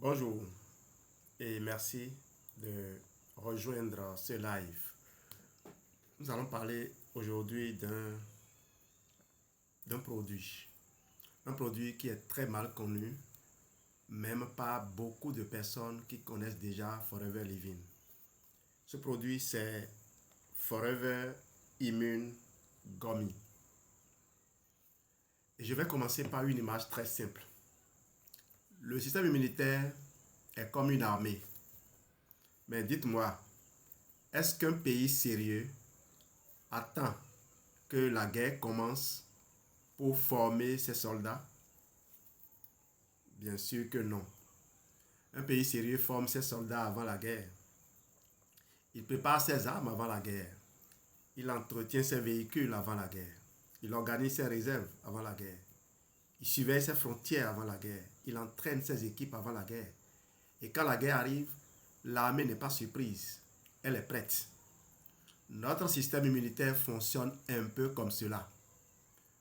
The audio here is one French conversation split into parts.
Bonjour et merci de rejoindre ce live. Nous allons parler aujourd'hui d'un produit. Un produit qui est très mal connu, même pas beaucoup de personnes qui connaissent déjà Forever Living. Ce produit, c'est Forever Immune Gummy. Et je vais commencer par une image très simple. Le système immunitaire est comme une armée. Mais dites-moi, est-ce qu'un pays sérieux attend que la guerre commence pour former ses soldats? Bien sûr que non. Un pays sérieux forme ses soldats avant la guerre. Il prépare ses armes avant la guerre. Il entretient ses véhicules avant la guerre. Il organise ses réserves avant la guerre. Il surveille ses frontières avant la guerre. Il entraîne ses équipes avant la guerre. Et quand la guerre arrive, l'armée n'est pas surprise. Elle est prête. Notre système immunitaire fonctionne un peu comme cela.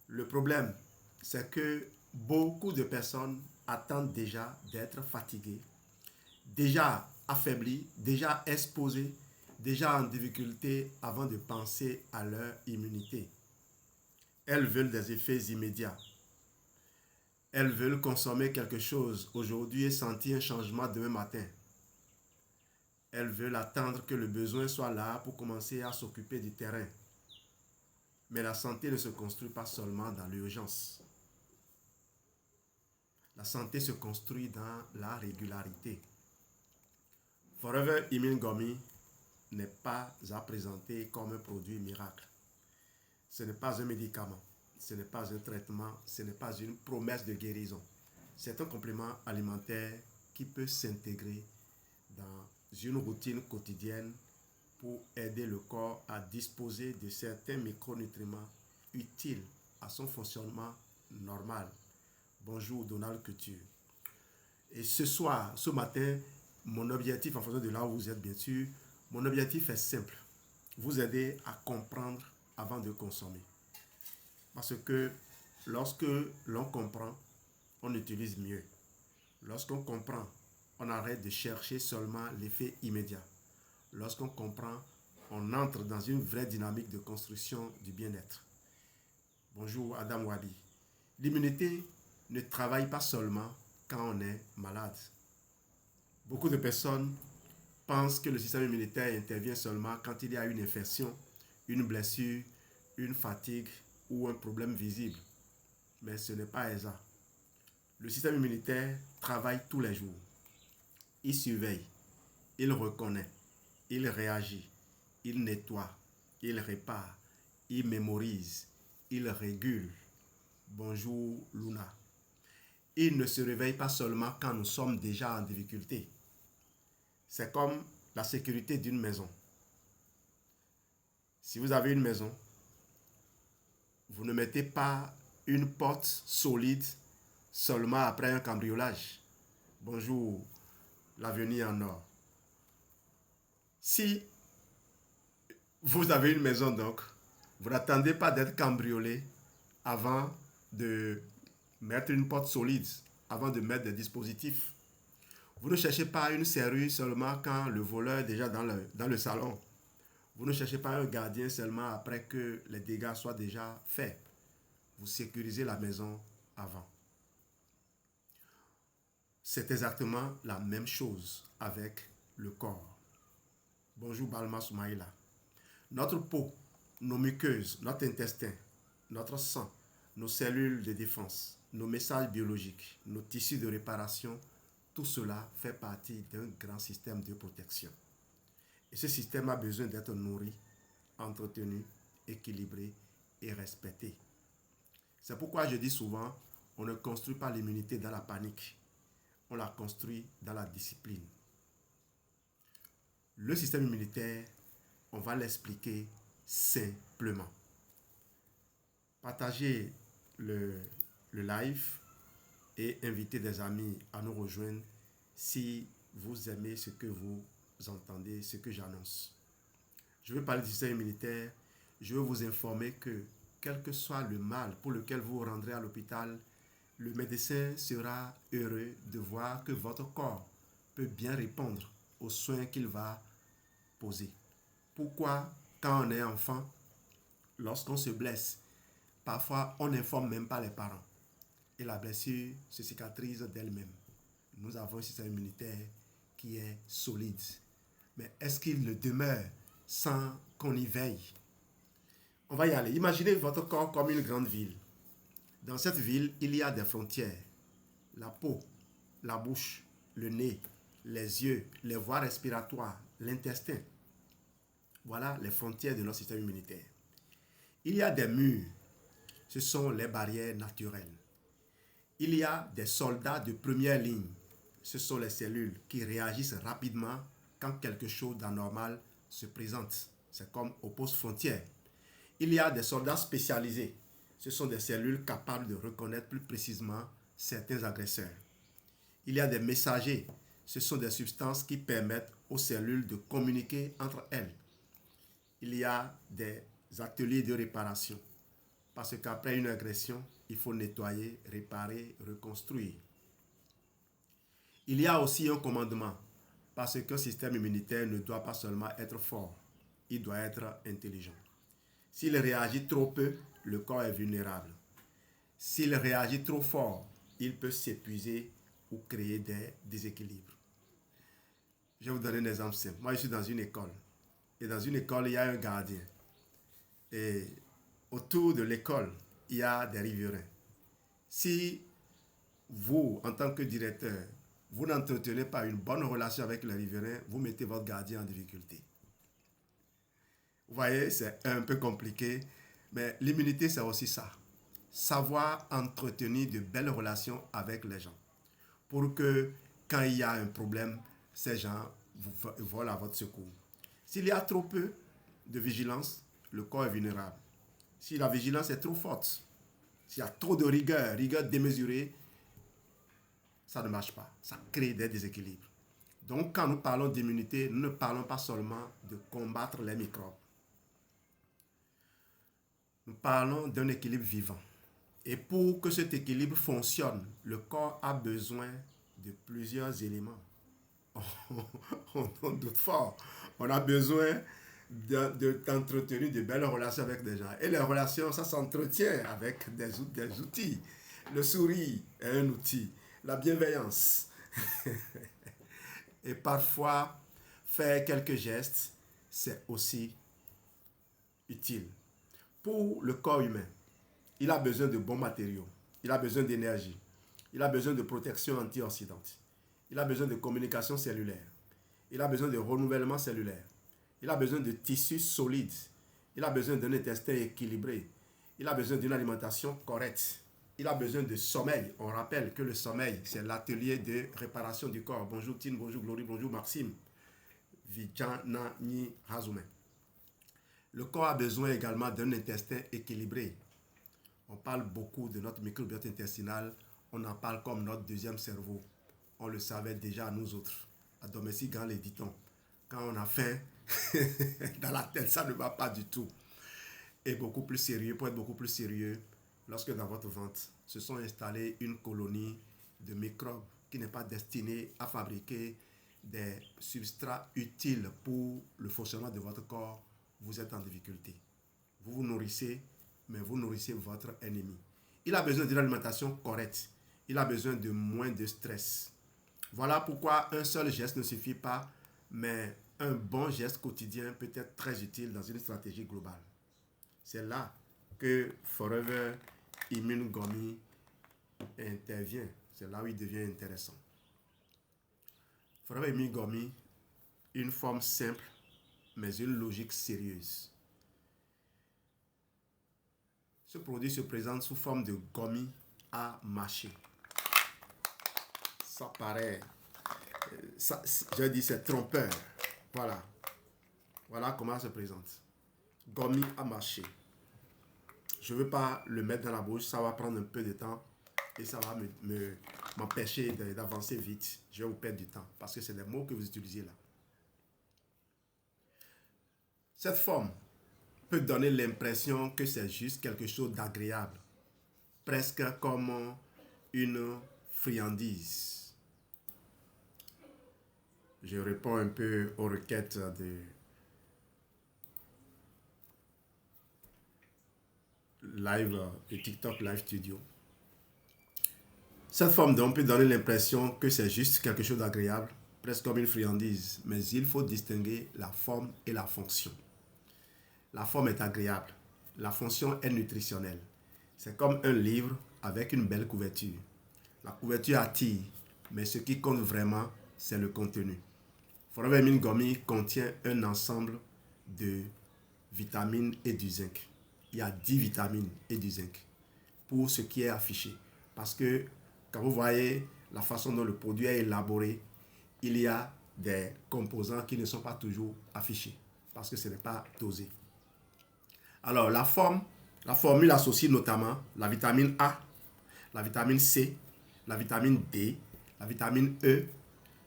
Le problème, c'est que beaucoup de personnes attendent déjà d'être fatiguées, déjà affaiblies, déjà exposées, déjà en difficulté avant de penser à leur immunité. Elles veulent des effets immédiats. Elles veulent consommer quelque chose aujourd'hui et sentir un changement demain matin. Elles veulent attendre que le besoin soit là pour commencer à s'occuper du terrain. Mais la santé ne se construit pas seulement dans l'urgence. La santé se construit dans la régularité. Forever Immune Gummy n'est pas à présenter comme un produit miracle. Ce n'est pas un médicament, ce n'est pas un traitement, ce n'est pas une promesse de guérison. C'est un complément alimentaire qui peut s'intégrer dans une routine quotidienne pour aider le corps à disposer de certains micronutriments utiles à son fonctionnement normal. Bonjour Donald Couture. Et ce matin, mon objectif, en fonction de là où vous êtes bien sûr, mon objectif est simple. Vous aider à comprendre avant de consommer. Parce que lorsque l'on comprend, on utilise mieux. Lorsqu'on comprend, on arrête de chercher seulement l'effet immédiat. Lorsqu'on comprend, on entre dans une vraie dynamique de construction du bien-être. Bonjour Adam Wabi. L'immunité ne travaille pas seulement quand on est malade. Beaucoup de personnes pensent que le système immunitaire intervient seulement quand il y a une infection, une blessure, une fatigue ou un problème visible. Mais ce n'est pas ça. Le système immunitaire travaille tous les jours. Il surveille, il reconnaît, il réagit, il nettoie, il répare, il mémorise, il régule. Bonjour Luna. Il ne se réveille pas seulement quand nous sommes déjà en difficulté. C'est comme la sécurité d'une maison. Si vous avez une maison, vous ne mettez pas une porte solide seulement après un cambriolage. Bonjour, l'avenir en or. Si vous avez une maison donc, vous n'attendez pas d'être cambriolé avant de mettre une porte solide, avant de mettre des dispositifs. Vous ne cherchez pas une serrure seulement quand le voleur est déjà dans le salon. Vous ne cherchez pas un gardien seulement après que les dégâts soient déjà faits. Vous sécurisez la maison avant. C'est exactement la même chose avec le corps. Bonjour Balma Soumaïla. Notre peau, nos muqueuses, notre intestin, notre sang, nos cellules de défense, nos messages biologiques, nos tissus de réparation, tout cela fait partie d'un grand système de protection. Et ce système a besoin d'être nourri, entretenu, équilibré et respecté. C'est pourquoi je dis souvent, on ne construit pas l'immunité dans la panique. On la construit dans la discipline. Le système immunitaire, on va l'expliquer simplement. Partagez le live et invitez des amis à nous rejoindre si vous aimez ce que vous entendez, ce que j'annonce. Je veux parler du système immunitaire. Je veux vous informer que quel que soit le mal pour lequel vous rendrez à l'hôpital, le médecin sera heureux de voir que votre corps peut bien répondre aux soins qu'il va poser. Pourquoi, quand on est enfant, lorsqu'on se blesse, parfois on n'informe même pas les parents et la blessure se cicatrise d'elle-même. Nous avons un système immunitaire qui est solide. Mais est-ce qu'il le demeure sans qu'on y veille? On va y aller. Imaginez votre corps comme une grande ville. Dans cette ville, il y a des frontières. La peau, la bouche, le nez, les yeux, les voies respiratoires, l'intestin. Voilà les frontières de notre système immunitaire. Il y a des murs. Ce sont les barrières naturelles. Il y a des soldats de première ligne. Ce sont les cellules qui réagissent rapidement quand quelque chose d'anormal se présente. C'est comme au poste frontière. Il y a des soldats spécialisés. Ce sont des cellules capables de reconnaître plus précisément certains agresseurs. Il y a des messagers. Ce sont des substances qui permettent aux cellules de communiquer entre elles. Il y a des ateliers de réparation. Parce qu'après une agression, il faut nettoyer, réparer, reconstruire. Il y a aussi un commandement. Parce qu'un système immunitaire ne doit pas seulement être fort, il doit être intelligent. S'il réagit trop peu, le corps est vulnérable. S'il réagit trop fort, il peut s'épuiser ou créer des déséquilibres. Je vais vous donner un exemple simple. Moi, je suis dans une école. Et dans une école, il y a un gardien. Et autour de l'école, il y a des riverains. Si vous, en tant que directeur, vous n'entretenez pas une bonne relation avec les riverains, vous mettez votre gardien en difficulté. Vous voyez, c'est un peu compliqué, mais l'immunité, c'est aussi ça. Savoir entretenir de belles relations avec les gens. Pour que, quand il y a un problème, ces gens volent à votre secours. S'il y a trop peu de vigilance, le corps est vulnérable. Si la vigilance est trop forte, s'il y a trop de rigueur démesurée, ça ne marche pas. Ça crée des déséquilibres. Donc, quand nous parlons d'immunité, nous ne parlons pas seulement de combattre les microbes. Nous parlons d'un équilibre vivant. Et pour que cet équilibre fonctionne, le corps a besoin de plusieurs éléments. On doute fort. On a besoin d'entretenir de belles relations avec des gens. Et les relations, ça s'entretient avec des outils. Le sourire est un outil. La bienveillance. Et parfois, faire quelques gestes, c'est aussi utile. Pour le corps humain, il a besoin de bons matériaux. Il a besoin d'énergie. Il a besoin de protection antioxydante. Il a besoin de communication cellulaire. Il a besoin de renouvellement cellulaire. Il a besoin de tissus solides. Il a besoin d'un intestin équilibré. Il a besoin d'une alimentation correcte. Il a besoin de sommeil. On rappelle que le sommeil, c'est l'atelier de réparation du corps. Bonjour Tine, bonjour Glory, bonjour Maxime. Vijana Ni Hazume. Le corps a besoin également d'un intestin équilibré. On parle beaucoup de notre microbiote intestinal. On en parle comme notre deuxième cerveau. On le savait déjà nous autres. À domestique, les dit-on. Quand on a faim, dans la tête, ça ne va pas du tout. Et beaucoup plus sérieux, pour être beaucoup plus sérieux, lorsque dans votre ventre se sont installées une colonie de microbes qui n'est pas destinée à fabriquer des substrats utiles pour le fonctionnement de votre corps, vous êtes en difficulté. Vous vous nourrissez, mais vous nourrissez votre ennemi. Il a besoin d'une alimentation correcte. Il a besoin de moins de stress. Voilà pourquoi un seul geste ne suffit pas, mais un bon geste quotidien peut être très utile dans une stratégie globale. C'est là que Forever Immune Gummy intervient. C'est là où il devient intéressant. Forever Immune Gummy, une forme simple, mais une logique sérieuse. Ce produit se présente sous forme de gummy à mâcher. Ça paraît, je dis c'est trompeur. Voilà. Voilà comment ça se présente. Gummy à mâcher. Je ne veux pas le mettre dans la bouche, ça va prendre un peu de temps et ça va m'empêcher d'avancer vite. Je vais vous perdre du temps parce que c'est les mots que vous utilisez là. Cette forme peut donner l'impression que c'est juste quelque chose d'agréable, presque comme une friandise. Je réponds un peu aux requêtes de de TikTok Live Studio. Cette forme donc peut donner l'impression que c'est juste quelque chose d'agréable, presque comme une friandise, mais il faut distinguer la forme et la fonction. La forme est agréable, la fonction est nutritionnelle. C'est comme un livre avec une belle couverture. La couverture attire, mais ce qui compte vraiment, c'est le contenu. Forever Mine Gummy contient un ensemble de vitamines et du zinc. Il y a 10 vitamines et du zinc pour ce qui est affiché. Parce que quand vous voyez la façon dont le produit est élaboré, il y a des composants qui ne sont pas toujours affichés parce que ce n'est pas dosé. Alors, la formule associe notamment la vitamine A, la vitamine C, la vitamine D, la vitamine E,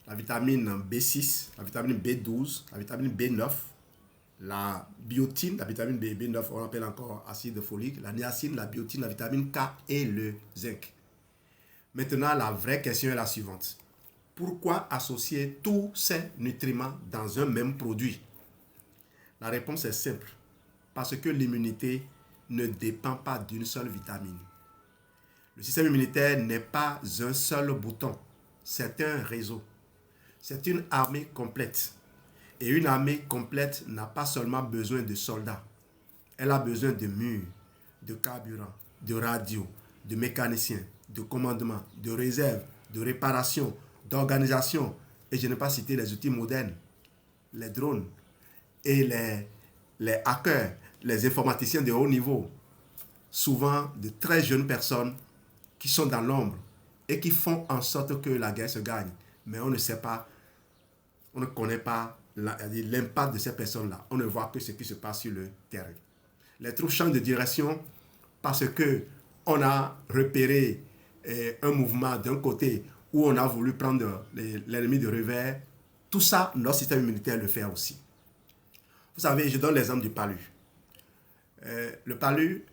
la vitamine B6, la vitamine B12, la vitamine B9, la biotine, la vitamine B9, on l'appelle encore acide folique, la niacine, la biotine, la vitamine K et le zinc. Maintenant, la vraie question est la suivante. Pourquoi associer tous ces nutriments dans un même produit? La réponse est simple. Parce que l'immunité ne dépend pas d'une seule vitamine. Le système immunitaire n'est pas un seul bouton, c'est un réseau. C'est une armée complète. Et une armée complète n'a pas seulement besoin de soldats. Elle a besoin de murs, de carburant, de radio, de mécaniciens, de commandement, de réserve, de réparation, d'organisation. Et je n'ai pas cité les outils modernes, les drones et les hackers, les informaticiens de haut niveau. Souvent de très jeunes personnes qui sont dans l'ombre et qui font en sorte que la guerre se gagne. Mais on ne sait pas, on ne connaît pas l'impact de ces personnes-là. On ne voit que ce qui se passe sur le terrain. Les troupes changent de direction parce que on a repéré un mouvement d'un côté où on a voulu prendre l'ennemi de revers. Tout ça, notre système immunitaire le fait aussi. Vous savez, je donne l'exemple du palu. Le palu,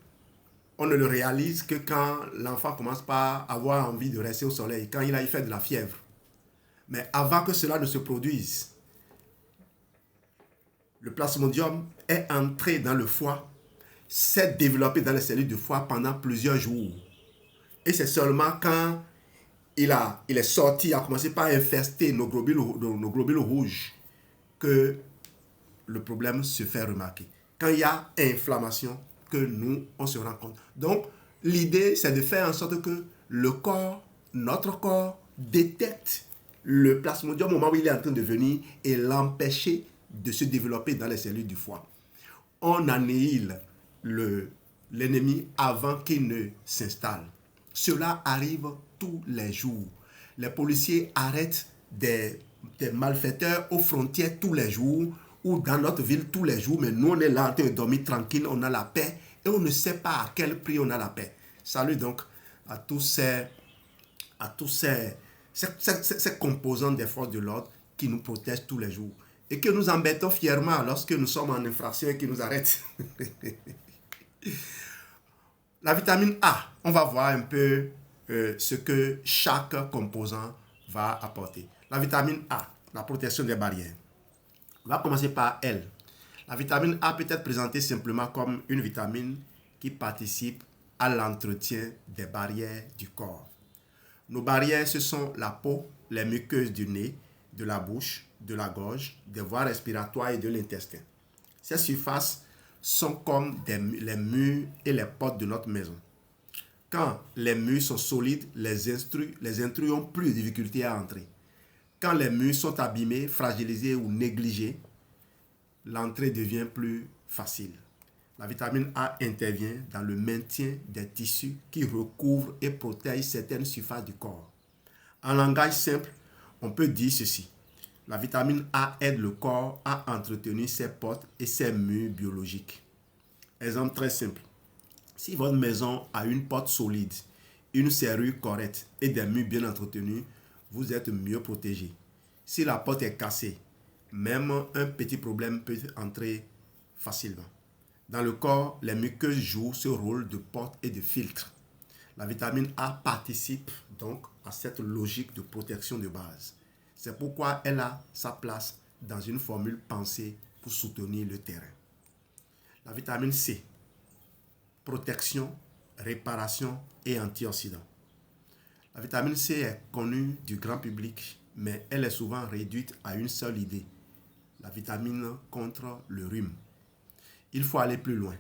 on ne le réalise que quand l'enfant commence par avoir envie de rester au soleil, quand il fait de la fièvre. Mais avant que cela ne se produise, le plasmodium est entré dans le foie, s'est développé dans les cellules du foie pendant plusieurs jours. Et c'est seulement quand il est sorti, a commencé par infester nos globules rouges que le problème se fait remarquer. Quand il y a inflammation, que nous, on se rend compte. Donc, l'idée, c'est de faire en sorte que le corps, notre corps, détecte le plasmodium au moment où il est en train de venir et l'empêcher de se développer dans les cellules du foie. On annihile l'ennemi avant qu'il ne s'installe. Cela arrive tous les jours. Les policiers arrêtent des malfaiteurs aux frontières tous les jours ou dans notre ville tous les jours, mais nous on est là en train de dormir tranquille, on a la paix et on ne sait pas à quel prix on a la paix. Salut donc à tous ces composants des forces de l'ordre qui nous protègent tous les jours et que nous embêtons fièrement lorsque nous sommes en infraction et qu'ils nous arrêtent. La vitamine A, on va voir un peu ce que chaque composant va apporter. La vitamine A, la protection des barrières. On va commencer par elle. La vitamine A peut être présentée simplement comme une vitamine qui participe à l'entretien des barrières du corps. Nos barrières, ce sont la peau, les muqueuses du nez, de la bouche, de la gorge, des voies respiratoires et de l'intestin. Ces surfaces sont comme les murs et les portes de notre maison. Quand les murs sont solides, les intrus ont plus de difficultés à entrer. Quand les murs sont abîmés, fragilisés ou négligés, l'entrée devient plus facile. La vitamine A intervient dans le maintien des tissus qui recouvrent et protègent certaines surfaces du corps. En langage simple, on peut dire ceci. La vitamine A aide le corps à entretenir ses portes et ses murs biologiques. Exemple très simple. Si votre maison a une porte solide, une serrure correcte et des murs bien entretenus, vous êtes mieux protégé. Si la porte est cassée, même un petit problème peut entrer facilement. Dans le corps, les muqueuses jouent ce rôle de porte et de filtre. La vitamine A participe donc à cette logique de protection de base. C'est pourquoi elle a sa place dans une formule pensée pour soutenir le terrain. La vitamine C, protection, réparation et antioxydant. La vitamine C est connue du grand public, mais elle est souvent réduite à une seule idée, la vitamine contre le rhume. Il faut aller plus loin.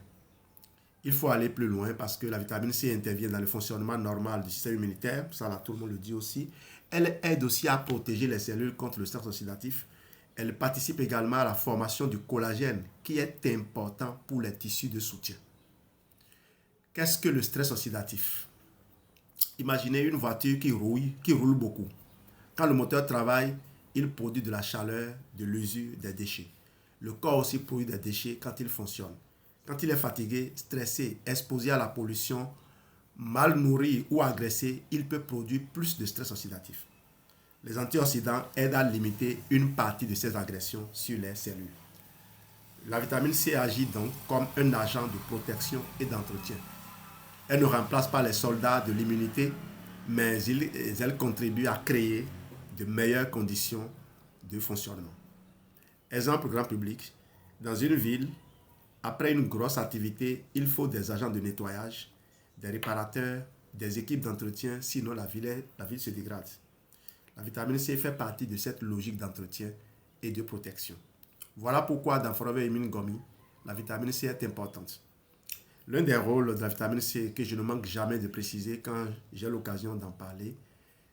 Il faut aller plus loin parce que la vitamine C intervient dans le fonctionnement normal du système immunitaire, ça là tout le monde le dit aussi. Elle aide aussi à protéger les cellules contre le stress oxydatif. Elle participe également à la formation du collagène qui est important pour les tissus de soutien. Qu'est-ce que le stress oxydatif? Imaginez une voiture qui roule beaucoup. Quand le moteur travaille, il produit de la chaleur, de l'usure, des déchets. Le corps aussi produit des déchets quand il fonctionne. Quand il est fatigué, stressé, exposé à la pollution, mal nourri ou agressé, il peut produire plus de stress oxydatif. Les antioxydants aident à limiter une partie de ces agressions sur les cellules. La vitamine C agit donc comme un agent de protection et d'entretien. Elle ne remplace pas les soldats de l'immunité, mais elle contribue à créer de meilleures conditions de fonctionnement. Exemple grand public, dans une ville, après une grosse activité, il faut des agents de nettoyage, des réparateurs, des équipes d'entretien, sinon la ville se dégrade. La vitamine C fait partie de cette logique d'entretien et de protection. Voilà pourquoi dans Forever Immune Gummy, la vitamine C est importante. L'un des rôles de la vitamine C que je ne manque jamais de préciser quand j'ai l'occasion d'en parler,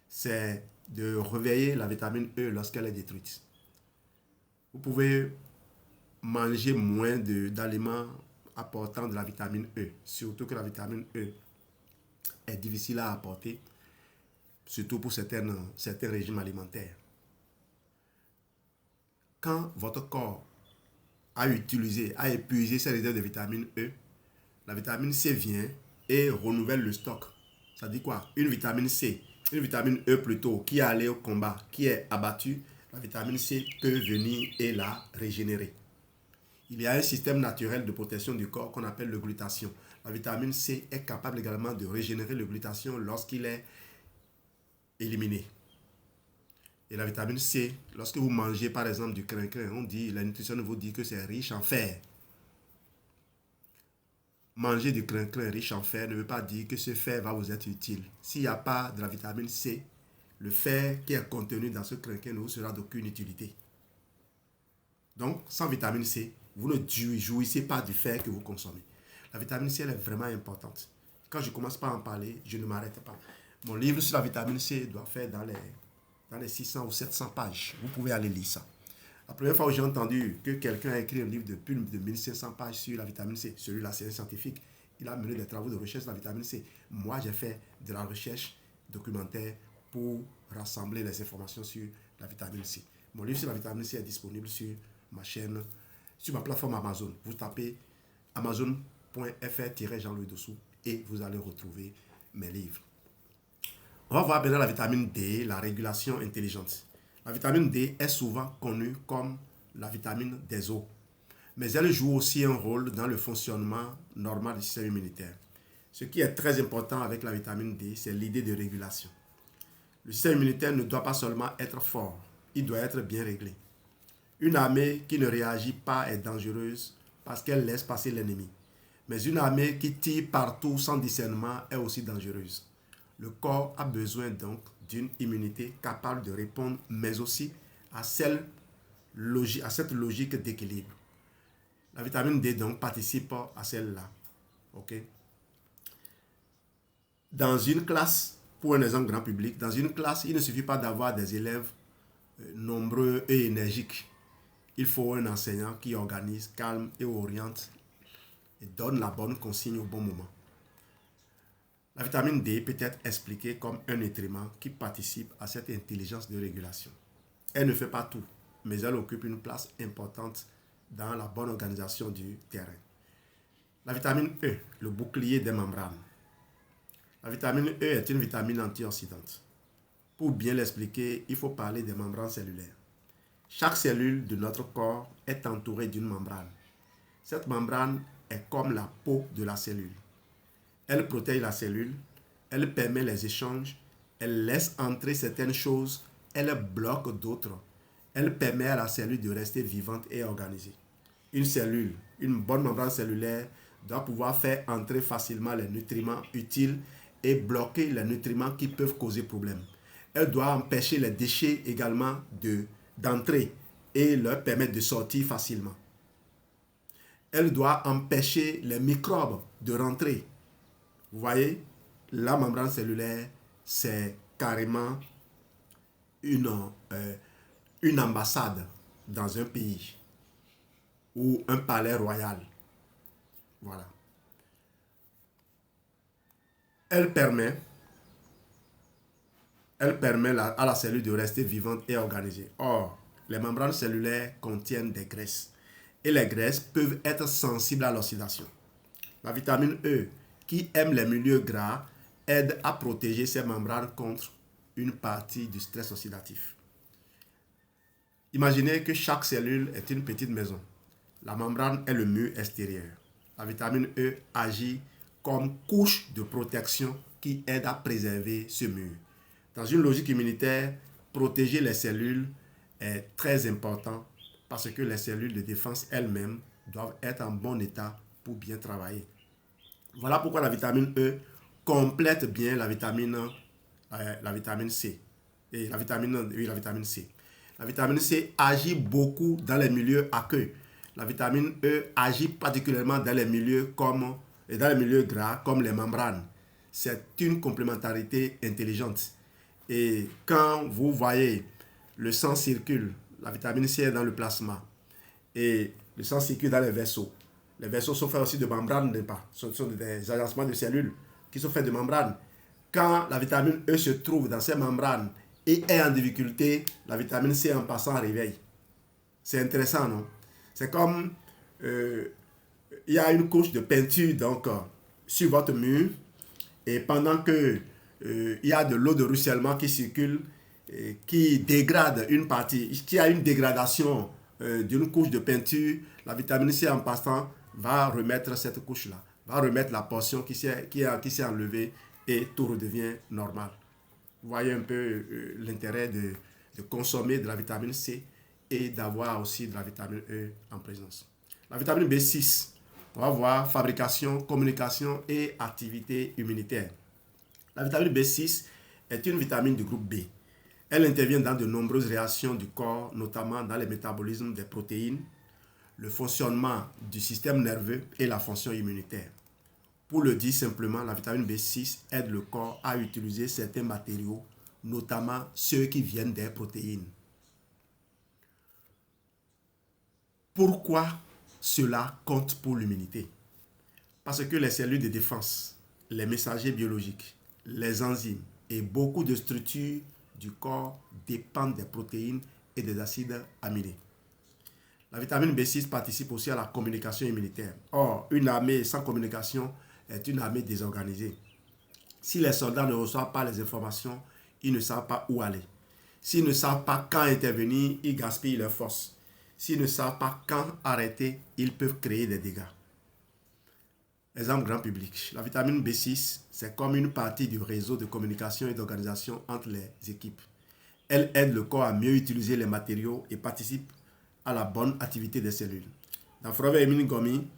c'est de réveiller la vitamine E lorsqu'elle est détruite. Vous pouvez manger moins d'aliments apportant de la vitamine E, surtout que la vitamine E est difficile à apporter, surtout pour certains régimes alimentaires. Quand votre corps a épuisé ses réserves de vitamine E, la vitamine C vient et renouvelle le stock. Ça dit quoi? Une vitamine E plutôt, qui est allée au combat, qui est abattue, la vitamine C peut venir et la régénérer. Il y a un système naturel de protection du corps qu'on appelle le glutathion. La vitamine C est capable également de régénérer le glutathion lorsqu'il est éliminé. Et la vitamine C, lorsque vous mangez par exemple du crin-crin, la nutrition vous dit que c'est riche en fer. Manger du crin-crin riche en fer ne veut pas dire que ce fer va vous être utile. S'il n'y a pas de la vitamine C, le fer qui est contenu dans ce crin-crin ne vous sera d'aucune utilité. Donc, sans vitamine C, vous ne jouissez pas du fer que vous consommez. La vitamine C, elle est vraiment importante. Quand je commence par en parler, je ne m'arrête pas. Mon livre sur la vitamine C doit faire dans les 600 ou 700 pages. Vous pouvez aller lire ça. La première fois où j'ai entendu que quelqu'un a écrit un livre de plus de 1500 pages sur la vitamine C, celui-là c'est un scientifique, il a mené des travaux de recherche sur la vitamine C. Moi, j'ai fait de la recherche documentaire pour rassembler les informations sur la vitamine C. Mon livre sur la vitamine C est disponible sur ma chaîne, sur ma plateforme Amazon. Vous tapez amazon.fr-Jean-Louis dessous et vous allez retrouver mes livres. On va voir maintenant la vitamine D, la régulation intelligente. La vitamine D est souvent connue comme la vitamine des os, mais elle joue aussi un rôle dans le fonctionnement normal du système immunitaire. Ce qui est très important avec la vitamine D, c'est l'idée de régulation. Le système immunitaire ne doit pas seulement être fort, il doit être bien réglé. Une armée qui ne réagit pas est dangereuse parce qu'elle laisse passer l'ennemi. Mais une armée qui tire partout sans discernement est aussi dangereuse. Le corps a besoin donc d'une immunité capable de répondre, mais aussi à cette logique d'équilibre. La vitamine D donc participe à celle-là. Okay? Dans une classe, pour un exemple grand public, dans une classe, il ne suffit pas d'avoir des élèves nombreux et énergiques. Il faut un enseignant qui organise, calme et oriente et donne la bonne consigne au bon moment. La vitamine D peut être expliquée comme un nutriment qui participe à cette intelligence de régulation. Elle ne fait pas tout, mais elle occupe une place importante dans la bonne organisation du terrain. La vitamine E, le bouclier des membranes. La vitamine E est une vitamine antioxydante. Pour bien l'expliquer, il faut parler des membranes cellulaires. Chaque cellule de notre corps est entourée d'une membrane. Cette membrane est comme la peau de la cellule. Elle protège la cellule, elle permet les échanges, elle laisse entrer certaines choses, elle bloque d'autres. Elle permet à la cellule de rester vivante et organisée. Une cellule, une bonne membrane cellulaire doit pouvoir faire entrer facilement les nutriments utiles et bloquer les nutriments qui peuvent causer problème. Elle doit empêcher les déchets également d'entrer et leur permettre de sortir facilement. Elle doit empêcher les microbes de rentrer. Vous voyez, la membrane cellulaire, c'est carrément une ambassade dans un pays ou un palais royal. Voilà. Elle permet à la cellule de rester vivante et organisée. Or, les membranes cellulaires contiennent des graisses et les graisses peuvent être sensibles à l'oxydation. La vitamine E, qui aime les milieux gras, aide à protéger ces membranes contre une partie du stress oxydatif. Imaginez que chaque cellule est une petite maison. La membrane est le mur extérieur. La vitamine E agit comme couche de protection qui aide à préserver ce mur. Dans une logique immunitaire, protéger les cellules est très important parce que les cellules de défense elles-mêmes doivent être en bon état pour bien travailler. Voilà pourquoi la vitamine E complète bien la vitamine C. Et la vitamine C. La vitamine C agit beaucoup dans les milieux aqueux. La vitamine E agit particulièrement dans les milieux gras comme les membranes. C'est une complémentarité intelligente. Et quand vous voyez le sang circule, la vitamine C est dans le plasma et le sang circule dans les vaisseaux. Les vaisseaux sont faits aussi de membranes, ce sont des agencements de cellules qui sont faits de membranes. Quand la vitamine E se trouve dans ces membranes et est en difficulté, la vitamine C en passant réveille. C'est intéressant, non? C'est comme il y a une couche de peinture donc, sur votre mur et pendant que il y a de l'eau de ruissellement qui circule, qui dégrade une partie, qui a une dégradation d'une couche de peinture, la vitamine C en passant va remettre cette couche-là, va remettre la portion qui s'est enlevée et tout redevient normal. Vous voyez un peu l'intérêt de consommer de la vitamine C et d'avoir aussi de la vitamine E en présence. La vitamine B6, on va voir fabrication, communication et activité immunitaire. La vitamine B6 est une vitamine du groupe B. Elle intervient dans de nombreuses réactions du corps, notamment dans le métabolisme des protéines, le fonctionnement du système nerveux et la fonction immunitaire. Pour le dire simplement, la vitamine B6 aide le corps à utiliser certains matériaux, notamment ceux qui viennent des protéines. Pourquoi cela compte pour l'immunité? Parce que les cellules de défense, les messagers biologiques, les enzymes et beaucoup de structures du corps dépendent des protéines et des acides aminés. La vitamine B6 participe aussi à la communication immunitaire. Or, une armée sans communication est une armée désorganisée. Si les soldats ne reçoivent pas les informations, ils ne savent pas où aller. S'ils ne savent pas quand intervenir, ils gaspillent leurs forces. S'ils ne savent pas quand arrêter, ils peuvent créer des dégâts. Exemple grand public. La vitamine B6, c'est comme une partie du réseau de communication et d'organisation entre les équipes. Elle aide le corps à mieux utiliser les matériaux et participe à la bonne activité des cellules. Dans Forever Immune Gummy,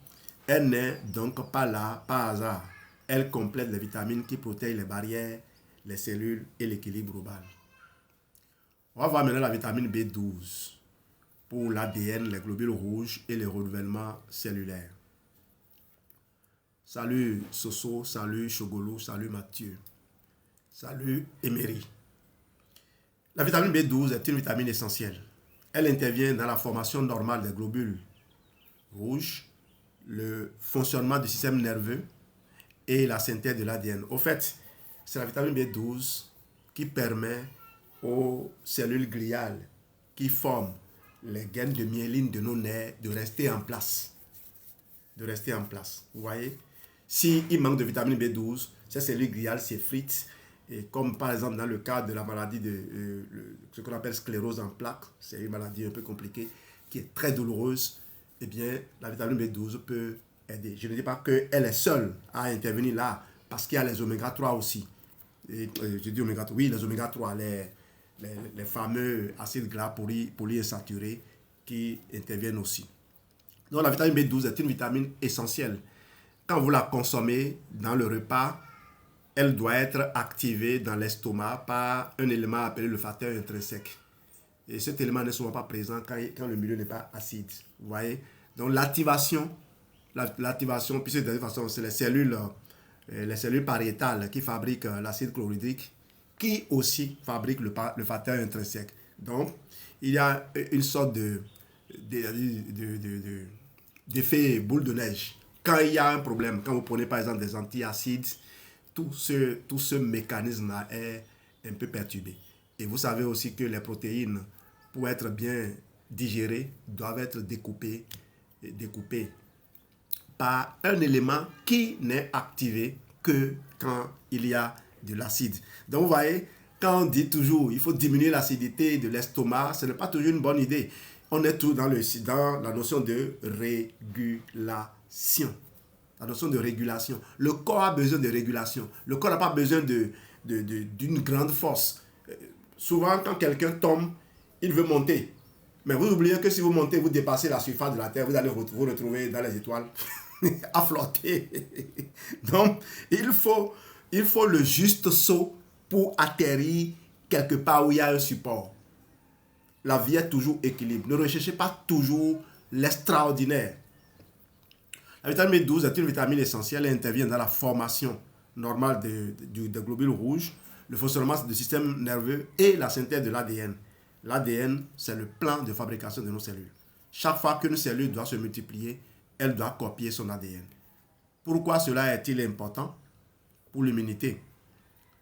elle n'est donc pas là par hasard. Elle complète les vitamines qui protègent les barrières, les cellules et l'équilibre global. On va voir maintenant la vitamine B12 pour l'ADN, les globules rouges et le renouvellement cellulaire. Salut Soso, salut Chogolou, salut Mathieu, salut Emery. La vitamine B12 est une vitamine essentielle. Elle intervient dans la formation normale des globules rouges, le fonctionnement du système nerveux et la synthèse de l'ADN. Au fait, c'est la vitamine B12 qui permet aux cellules gliales qui forment les gaines de myéline de nos nerfs de rester en place. Vous voyez? S'il manque de vitamine B12, ces cellules gliales s'effritent. Et comme par exemple dans le cas de la maladie de ce qu'on appelle sclérose en plaques, c'est une maladie un peu compliquée qui est très douloureuse, eh bien la vitamine B12 peut aider. Je ne dis pas qu'elle est seule à intervenir là, parce qu'il y a les oméga 3 aussi. Et, je dis oméga 3, oui, les oméga 3, les fameux acides gras polyinsaturés qui interviennent aussi. Donc la vitamine B12 est une vitamine essentielle. Quand vous la consommez dans le repas, elle doit être activée dans l'estomac par un élément appelé le facteur intrinsèque. Et cet élément n'est souvent pas présent quand le milieu n'est pas acide. Vous voyez? Donc l'activation, puisque de toute façon, c'est les cellules pariétales qui fabriquent l'acide chlorhydrique, qui aussi fabriquent le facteur intrinsèque. Donc, il y a une sorte d'effet boule de neige. Quand il y a un problème, quand vous prenez par exemple des antiacides, tout ce mécanisme-là est un peu perturbé. Et vous savez aussi que les protéines, pour être bien digérées, doivent être découpées par un élément qui n'est activé que quand il y a de l'acide. Donc vous voyez, quand on dit toujours il faut diminuer l'acidité de l'estomac, ce n'est pas toujours une bonne idée. On est tout dans la notion de régulation. La notion de régulation. Le corps a besoin de régulation. Le corps n'a pas besoin d'une grande force. Souvent, quand quelqu'un tombe, il veut monter. Mais vous oubliez que si vous montez, vous dépassez la surface de la Terre, vous allez vous retrouver dans les étoiles à flotter. Donc, il faut le juste saut pour atterrir quelque part où il y a un support. La vie est toujours équilibre. Ne recherchez pas toujours l'extraordinaire. La vitamine B12 est une vitamine essentielle et intervient dans la formation normale des globules rouges, le fonctionnement du système nerveux et la synthèse de l'ADN. L'ADN, c'est le plan de fabrication de nos cellules. Chaque fois qu'une cellule doit se multiplier, elle doit copier son ADN. Pourquoi cela est-il important? Pour l'immunité.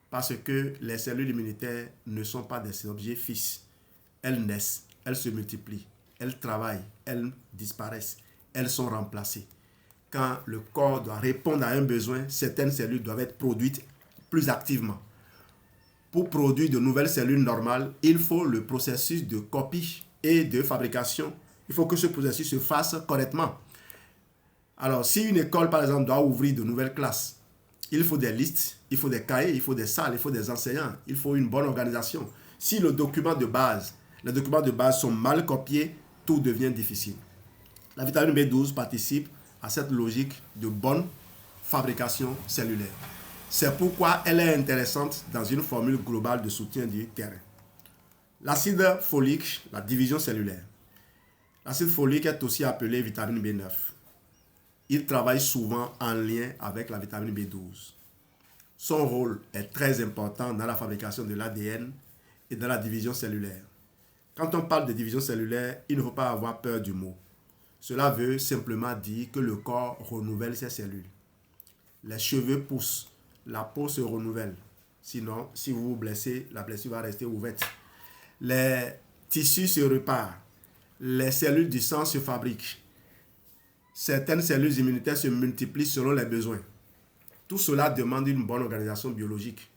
Parce que les cellules immunitaires ne sont pas des objets fixes. Elles naissent, elles se multiplient, elles travaillent, elles disparaissent, elles sont remplacées. Quand le corps doit répondre à un besoin, certaines cellules doivent être produites plus activement. Pour produire de nouvelles cellules normales, il faut le processus de copie et de fabrication. Il faut que ce processus se fasse correctement. Alors, si une école, par exemple, doit ouvrir de nouvelles classes, il faut des listes, il faut des cahiers, il faut des salles, il faut des enseignants, il faut une bonne organisation. Si les documents de base sont mal copiés, tout devient difficile. La vitamine B12 participe à cette logique de bonne fabrication cellulaire. C'est pourquoi elle est intéressante dans une formule globale de soutien du terrain. L'acide folique, la division cellulaire. L'acide folique est aussi appelé vitamine B9. Il travaille souvent en lien avec la vitamine B12. Son rôle est très important dans la fabrication de l'ADN et dans la division cellulaire. Quand on parle de division cellulaire, il ne faut pas avoir peur du mot. Cela veut simplement dire que le corps renouvelle ses cellules. Les cheveux poussent, la peau se renouvelle. Sinon, si vous vous blessez, la blessure va rester ouverte. Les tissus se réparent. Les cellules du sang se fabriquent. Certaines cellules immunitaires se multiplient selon les besoins. Tout cela demande une bonne organisation biologique.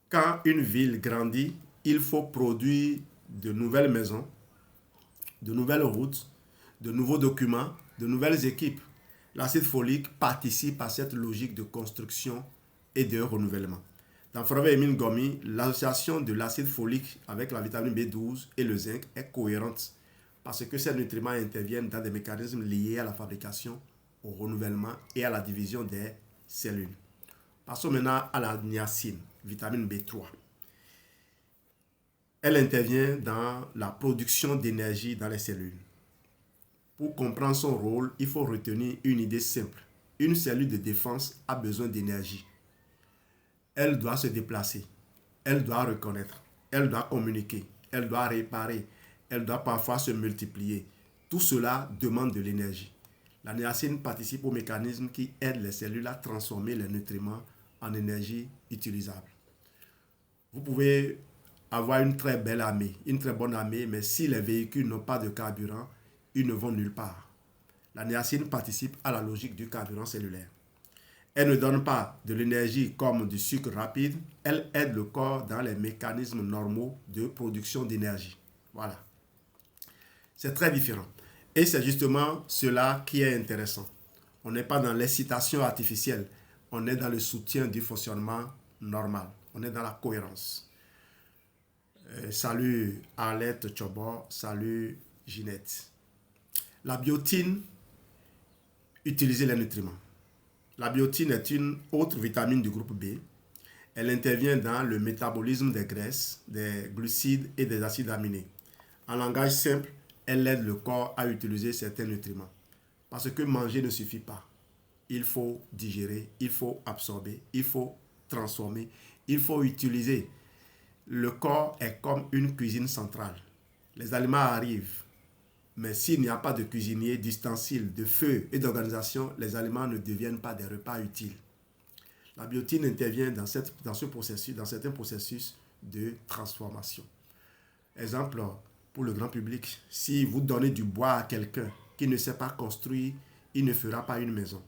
Quand une ville grandit, il faut produire de nouvelles maisons, de nouvelles routes, de nouveaux documents, de nouvelles équipes. L'acide folique participe à cette logique de construction et de renouvellement. Dans Forever Emile Gomi, l'association de l'acide folique avec la vitamine B12 et le zinc est cohérente parce que ces nutriments interviennent dans des mécanismes liés à la fabrication, au renouvellement et à la division des cellules. Passons maintenant à la niacine, vitamine B3. Elle intervient dans la production d'énergie dans les cellules. Pour comprendre son rôle, il faut retenir une idée simple. Une cellule de défense a besoin d'énergie. Elle doit se déplacer, elle doit reconnaître, elle doit communiquer, elle doit réparer, elle doit parfois se multiplier. Tout cela demande de l'énergie. La niacine participe au mécanisme qui aide les cellules à transformer les nutriments en énergie utilisable. Vous pouvez avoir une très belle armée, une très bonne armée, mais si les véhicules n'ont pas de carburant, ils ne vont nulle part. La niacine participe à la logique du carburant cellulaire. Elle ne donne pas de l'énergie comme du sucre rapide, elle aide le corps dans les mécanismes normaux de production d'énergie. Voilà. C'est très différent. Et c'est justement cela qui est intéressant. On n'est pas dans l'excitation artificielle, on est dans le soutien du fonctionnement normal. On est dans la cohérence. Salut Arlette Chobor, salut Ginette. La biotine, utiliser les nutriments. La biotine est une autre vitamine du groupe B. Elle intervient dans le métabolisme des graisses, des glucides et des acides aminés. En langage simple, elle aide le corps à utiliser certains nutriments. Parce que manger ne suffit pas. Il faut digérer, il faut absorber, il faut transformer, il faut utiliser. Le corps est comme une cuisine centrale. Les aliments arrivent, mais s'il n'y a pas de cuisinier, d'ustensiles, de feu et d'organisation, les aliments ne deviennent pas des repas utiles. La biotine intervient dans certains processus de transformation. Exemple, pour le grand public, si vous donnez du bois à quelqu'un qui ne sait pas construire, il ne fera pas une maison.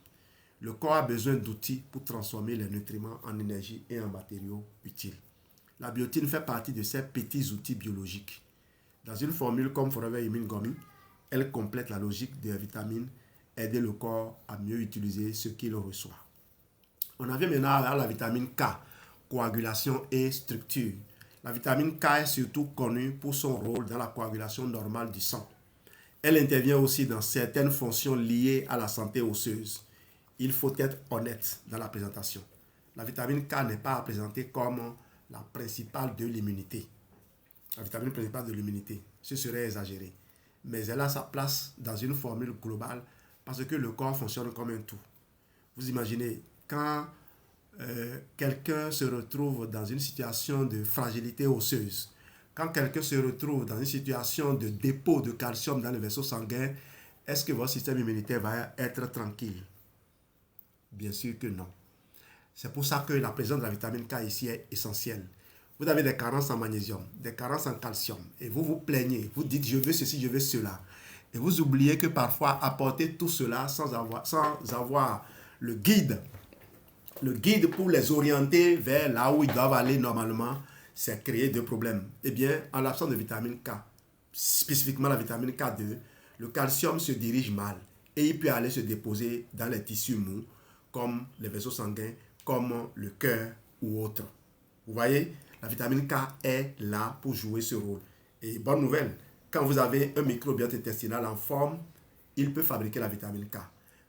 Le corps a besoin d'outils pour transformer les nutriments en énergie et en matériaux utiles. La biotine fait partie de ces petits outils biologiques. Dans une formule comme Forever Immune Gummy, elle complète la logique des vitamines, aider le corps à mieux utiliser ce qu'il reçoit. On en vient maintenant à la vitamine K, coagulation et structure. La vitamine K est surtout connue pour son rôle dans la coagulation normale du sang. Elle intervient aussi dans certaines fonctions liées à la santé osseuse. Il faut être honnête dans la présentation. La vitamine K n'est pas présentée comme la principale de l'immunité. La vitamine principale de l'immunité, ce serait exagéré. Mais elle a sa place dans une formule globale parce que le corps fonctionne comme un tout. Vous imaginez, quand quelqu'un se retrouve dans une situation de fragilité osseuse, quand quelqu'un se retrouve dans une situation de dépôt de calcium dans le vaisseau sanguin, est-ce que votre système immunitaire va être tranquille? Bien sûr que non. C'est pour ça que la présence de la vitamine K ici est essentielle. Vous avez des carences en magnésium, des carences en calcium, et vous vous plaignez, vous dites je veux ceci, je veux cela. Et vous oubliez que parfois apporter tout cela sans avoir le guide pour les orienter vers là où ils doivent aller normalement, c'est créer des problèmes. Eh bien, en l'absence de vitamine K, spécifiquement la vitamine K2, le calcium se dirige mal et il peut aller se déposer dans les tissus mous, comme les vaisseaux sanguins, comme le cœur ou autre. Vous voyez, la vitamine K est là pour jouer ce rôle. Et bonne nouvelle, quand vous avez un microbiote intestinal en forme, il peut fabriquer la vitamine K.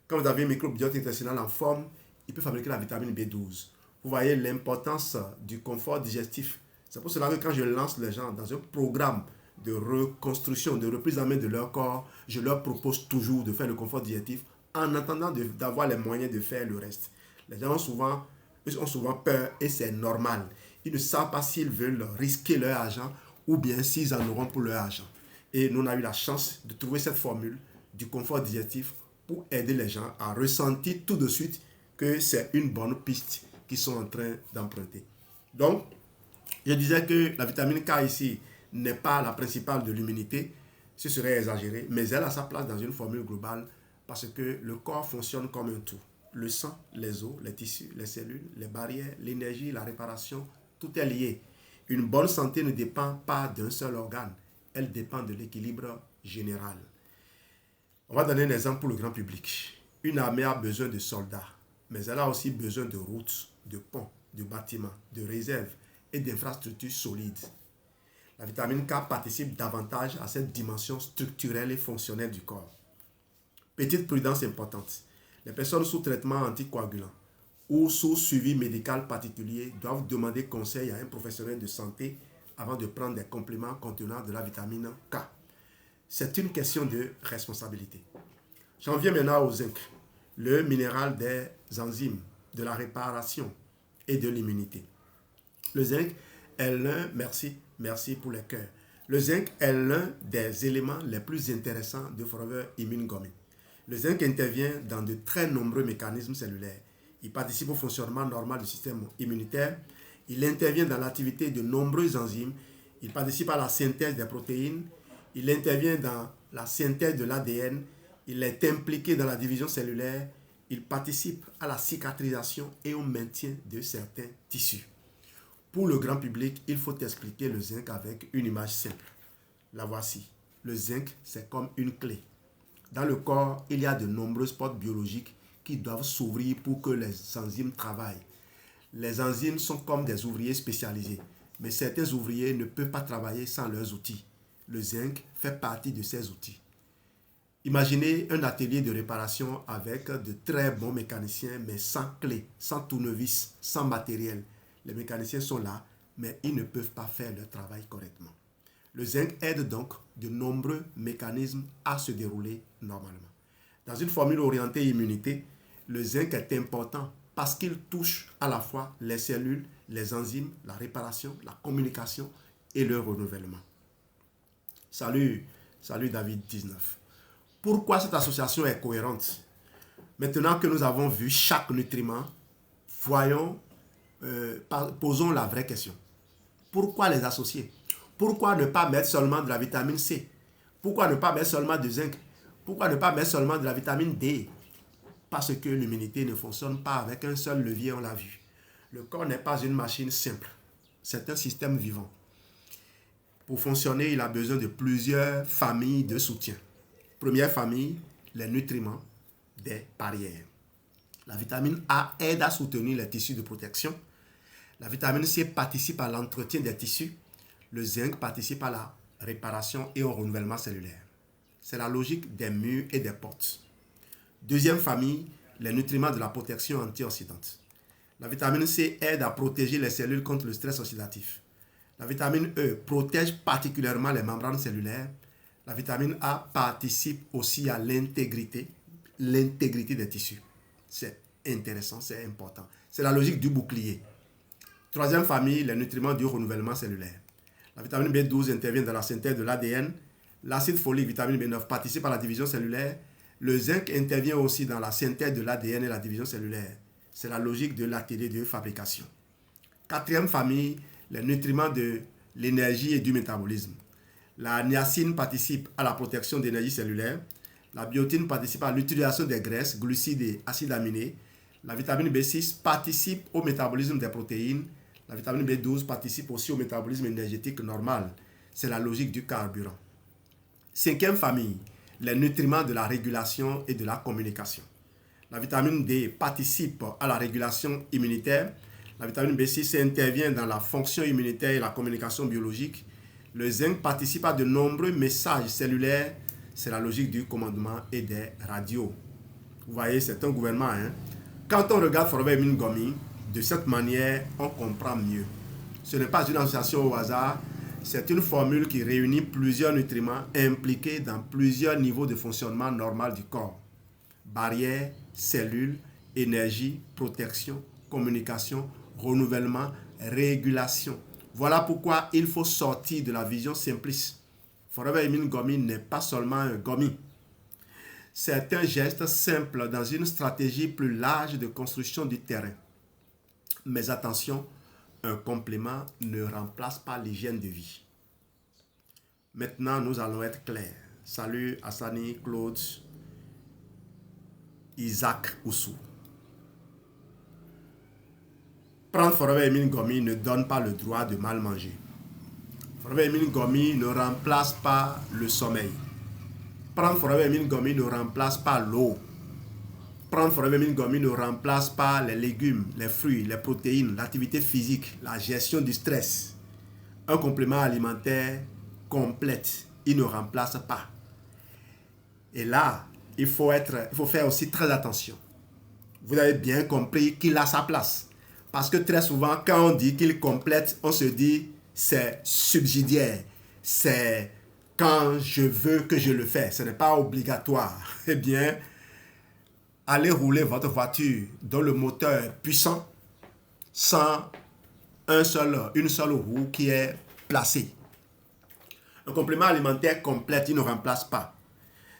Quand vous avez un microbiote intestinal en forme, il peut fabriquer la vitamine B12. Vous voyez l'importance du confort digestif. C'est pour cela que quand je lance les gens dans un programme de reconstruction, de reprise en main de leur corps, je leur propose toujours de faire le confort digestif en attendant d'avoir les moyens de faire le reste. Les gens ont souvent peur et c'est normal. Ils ne savent pas s'ils veulent risquer leur argent ou bien s'ils en auront pour leur argent. Et nous, on a eu la chance de trouver cette formule du confort digestif pour aider les gens à ressentir tout de suite que c'est une bonne piste qu'ils sont en train d'emprunter. Donc, je disais que la vitamine K ici n'est pas la principale de l'immunité, ce serait exagéré, mais elle a sa place dans une formule globale parce que le corps fonctionne comme un tout. Le sang, les os, les tissus, les cellules, les barrières, l'énergie, la réparation, tout est lié. Une bonne santé ne dépend pas d'un seul organe, elle dépend de l'équilibre général. On va donner un exemple pour le grand public. Une armée a besoin de soldats, mais elle a aussi besoin de routes, de ponts, de bâtiments, de réserves et d'infrastructures solides. La vitamine K participe davantage à cette dimension structurelle et fonctionnelle du corps. Petite prudence importante. Les personnes sous traitement anticoagulant ou sous suivi médical particulier doivent demander conseil à un professionnel de santé avant de prendre des compléments contenant de la vitamine K. C'est une question de responsabilité. J'en viens maintenant au zinc, le minéral des enzymes, de la réparation et de l'immunité. Le zinc est l'un, merci pour les cœurs. Le zinc est l'un des éléments les plus intéressants de Forever Immune Gummy. Le zinc intervient dans de très nombreux mécanismes cellulaires. Il participe au fonctionnement normal du système immunitaire. Il intervient dans l'activité de nombreuses enzymes. Il participe à la synthèse des protéines. Il intervient dans la synthèse de l'ADN. Il est impliqué dans la division cellulaire. Il participe à la cicatrisation et au maintien de certains tissus. Pour le grand public, il faut expliquer le zinc avec une image simple. La voici. Le zinc, c'est comme une clé. Dans le corps, il y a de nombreuses portes biologiques qui doivent s'ouvrir pour que les enzymes travaillent. Les enzymes sont comme des ouvriers spécialisés. mais certains ouvriers ne peuvent pas travailler sans leurs outils. Le zinc fait partie de ces outils. Imaginez un atelier de réparation avec de très bons mécaniciens, mais sans clé, sans tournevis, sans matériel. Les mécaniciens sont là, mais ils ne peuvent pas faire leur travail correctement. Le zinc aide donc de nombreux mécanismes à se dérouler normalement. Dans une formule orientée immunité, le zinc est important parce qu'il touche à la fois les cellules, les enzymes, la réparation, la communication et le renouvellement. Salut David 19. Pourquoi cette association est cohérente? Maintenant que nous avons vu chaque nutriment, posons la vraie question. Pourquoi les associer? Pourquoi ne pas mettre seulement de la vitamine C? Pourquoi ne pas mettre seulement du zinc? Pourquoi ne pas mettre seulement de la vitamine D? Parce que l'immunité ne fonctionne pas avec un seul levier, on l'a vu. Le corps n'est pas une machine simple. C'est un système vivant. Pour fonctionner, il a besoin de plusieurs familles de soutien. Première famille, les nutriments des barrières. La vitamine A aide à soutenir les tissus de protection. La vitamine C participe à l'entretien des tissus. Le zinc participe à la réparation et au renouvellement cellulaire. C'est la logique des murs et des portes. Deuxième famille, les nutriments de la protection antioxydante. La vitamine C aide à protéger les cellules contre le stress oxydatif. La vitamine E protège particulièrement les membranes cellulaires. La vitamine A participe aussi à l'intégrité des tissus. C'est intéressant, c'est important. C'est la logique du bouclier. Troisième famille, les nutriments du renouvellement cellulaire. La vitamine B12 intervient dans la synthèse de l'ADN. L'acide folique, vitamine B9, participe à la division cellulaire. Le zinc intervient aussi dans la synthèse de l'ADN et la division cellulaire. C'est la logique de l'atelier de fabrication. Quatrième famille, les nutriments de l'énergie et du métabolisme. La niacine participe à la protection d'énergie cellulaire. La biotine participe à l'utilisation des graisses, glucides et acides aminés. La vitamine B6 participe au métabolisme des protéines. La vitamine B12 participe aussi au métabolisme énergétique normal. C'est la logique du carburant. Cinquième famille, les nutriments de la régulation et de la communication. La vitamine D participe à la régulation immunitaire. La vitamine B6 intervient dans la fonction immunitaire et la communication biologique. Le zinc participe à de nombreux messages cellulaires. C'est la logique du commandement et des radios. Vous voyez, c'est un gouvernement. Quand on regarde Forever Immune Gummy, de cette manière, on comprend mieux. Ce n'est pas une association au hasard. C'est une formule qui réunit plusieurs nutriments impliqués dans plusieurs niveaux de fonctionnement normal du corps. Barrières, cellules, énergie, protection, communication, renouvellement, régulation. Voilà pourquoi il faut sortir de la vision simpliste. Forever Immune Gummy n'est pas seulement un gummy. C'est un geste simple dans une stratégie plus large de construction du terrain. Mais attention, un complément ne remplace pas l'hygiène de vie. Maintenant, nous allons être clairs. Salut Hassani, Claude, Isaac Oussou. Prendre Forever Immune Gummy ne donne pas le droit de mal manger. Forever Immune Gummy ne remplace pas le sommeil. Prendre Forever Immune Gummy ne remplace pas l'eau. Prendre Forever Immune Gummy ne remplace pas les légumes, les fruits, les protéines, l'activité physique, la gestion du stress. Un complément alimentaire complète, il ne remplace pas. Et là, il faut faire aussi très attention. Vous avez bien compris qu'il a sa place. Parce que très souvent, quand on dit qu'il complète, on se dit c'est subsidiaire. C'est quand je veux que je le fais. Ce n'est pas obligatoire. Eh bien, allez rouler votre voiture dans le moteur puissant sans une seule roue qui est placée. Un complément alimentaire complet, il ne remplace pas.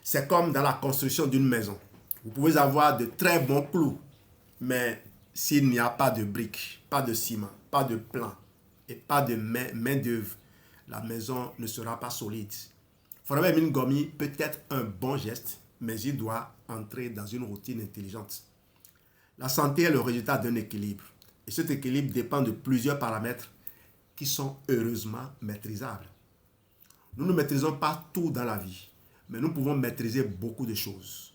C'est comme dans la construction d'une maison. Vous pouvez avoir de très bons clous, mais s'il n'y a pas de briques, pas de ciment, pas de plan et pas de main-d'œuvre, la maison ne sera pas solide. Forever Immune Gummy peut être un bon geste, mais il doit entrer dans une routine intelligente. La santé est le résultat d'un équilibre. Et cet équilibre dépend de plusieurs paramètres qui sont heureusement maîtrisables. Nous ne maîtrisons pas tout dans la vie, mais nous pouvons maîtriser beaucoup de choses.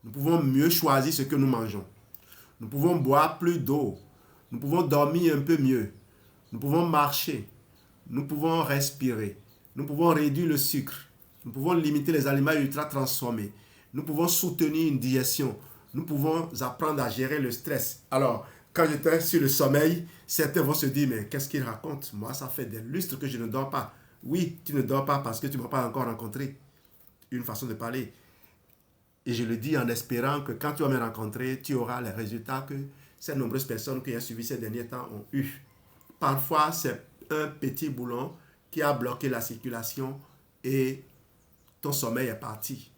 Nous pouvons mieux choisir ce que nous mangeons. Nous pouvons boire plus d'eau. Nous pouvons dormir un peu mieux. Nous pouvons marcher. nous pouvons respirer, nous pouvons réduire le sucre, nous pouvons limiter les aliments ultra transformés, nous pouvons soutenir une digestion, nous pouvons apprendre à gérer le stress. Alors, quand j'étais sur le sommeil, certains vont se dire, mais qu'est-ce qu'il raconte? Moi, ça fait des lustres que je ne dors pas. Oui, tu ne dors pas parce que tu ne m'as pas encore rencontré. Une façon de parler. Et je le dis en espérant que quand tu vas me rencontrer, tu auras les résultats que ces nombreuses personnes qui ont suivi ces derniers temps ont eu. Parfois, c'est un petit boulon qui a bloqué la circulation et ton sommeil est parti.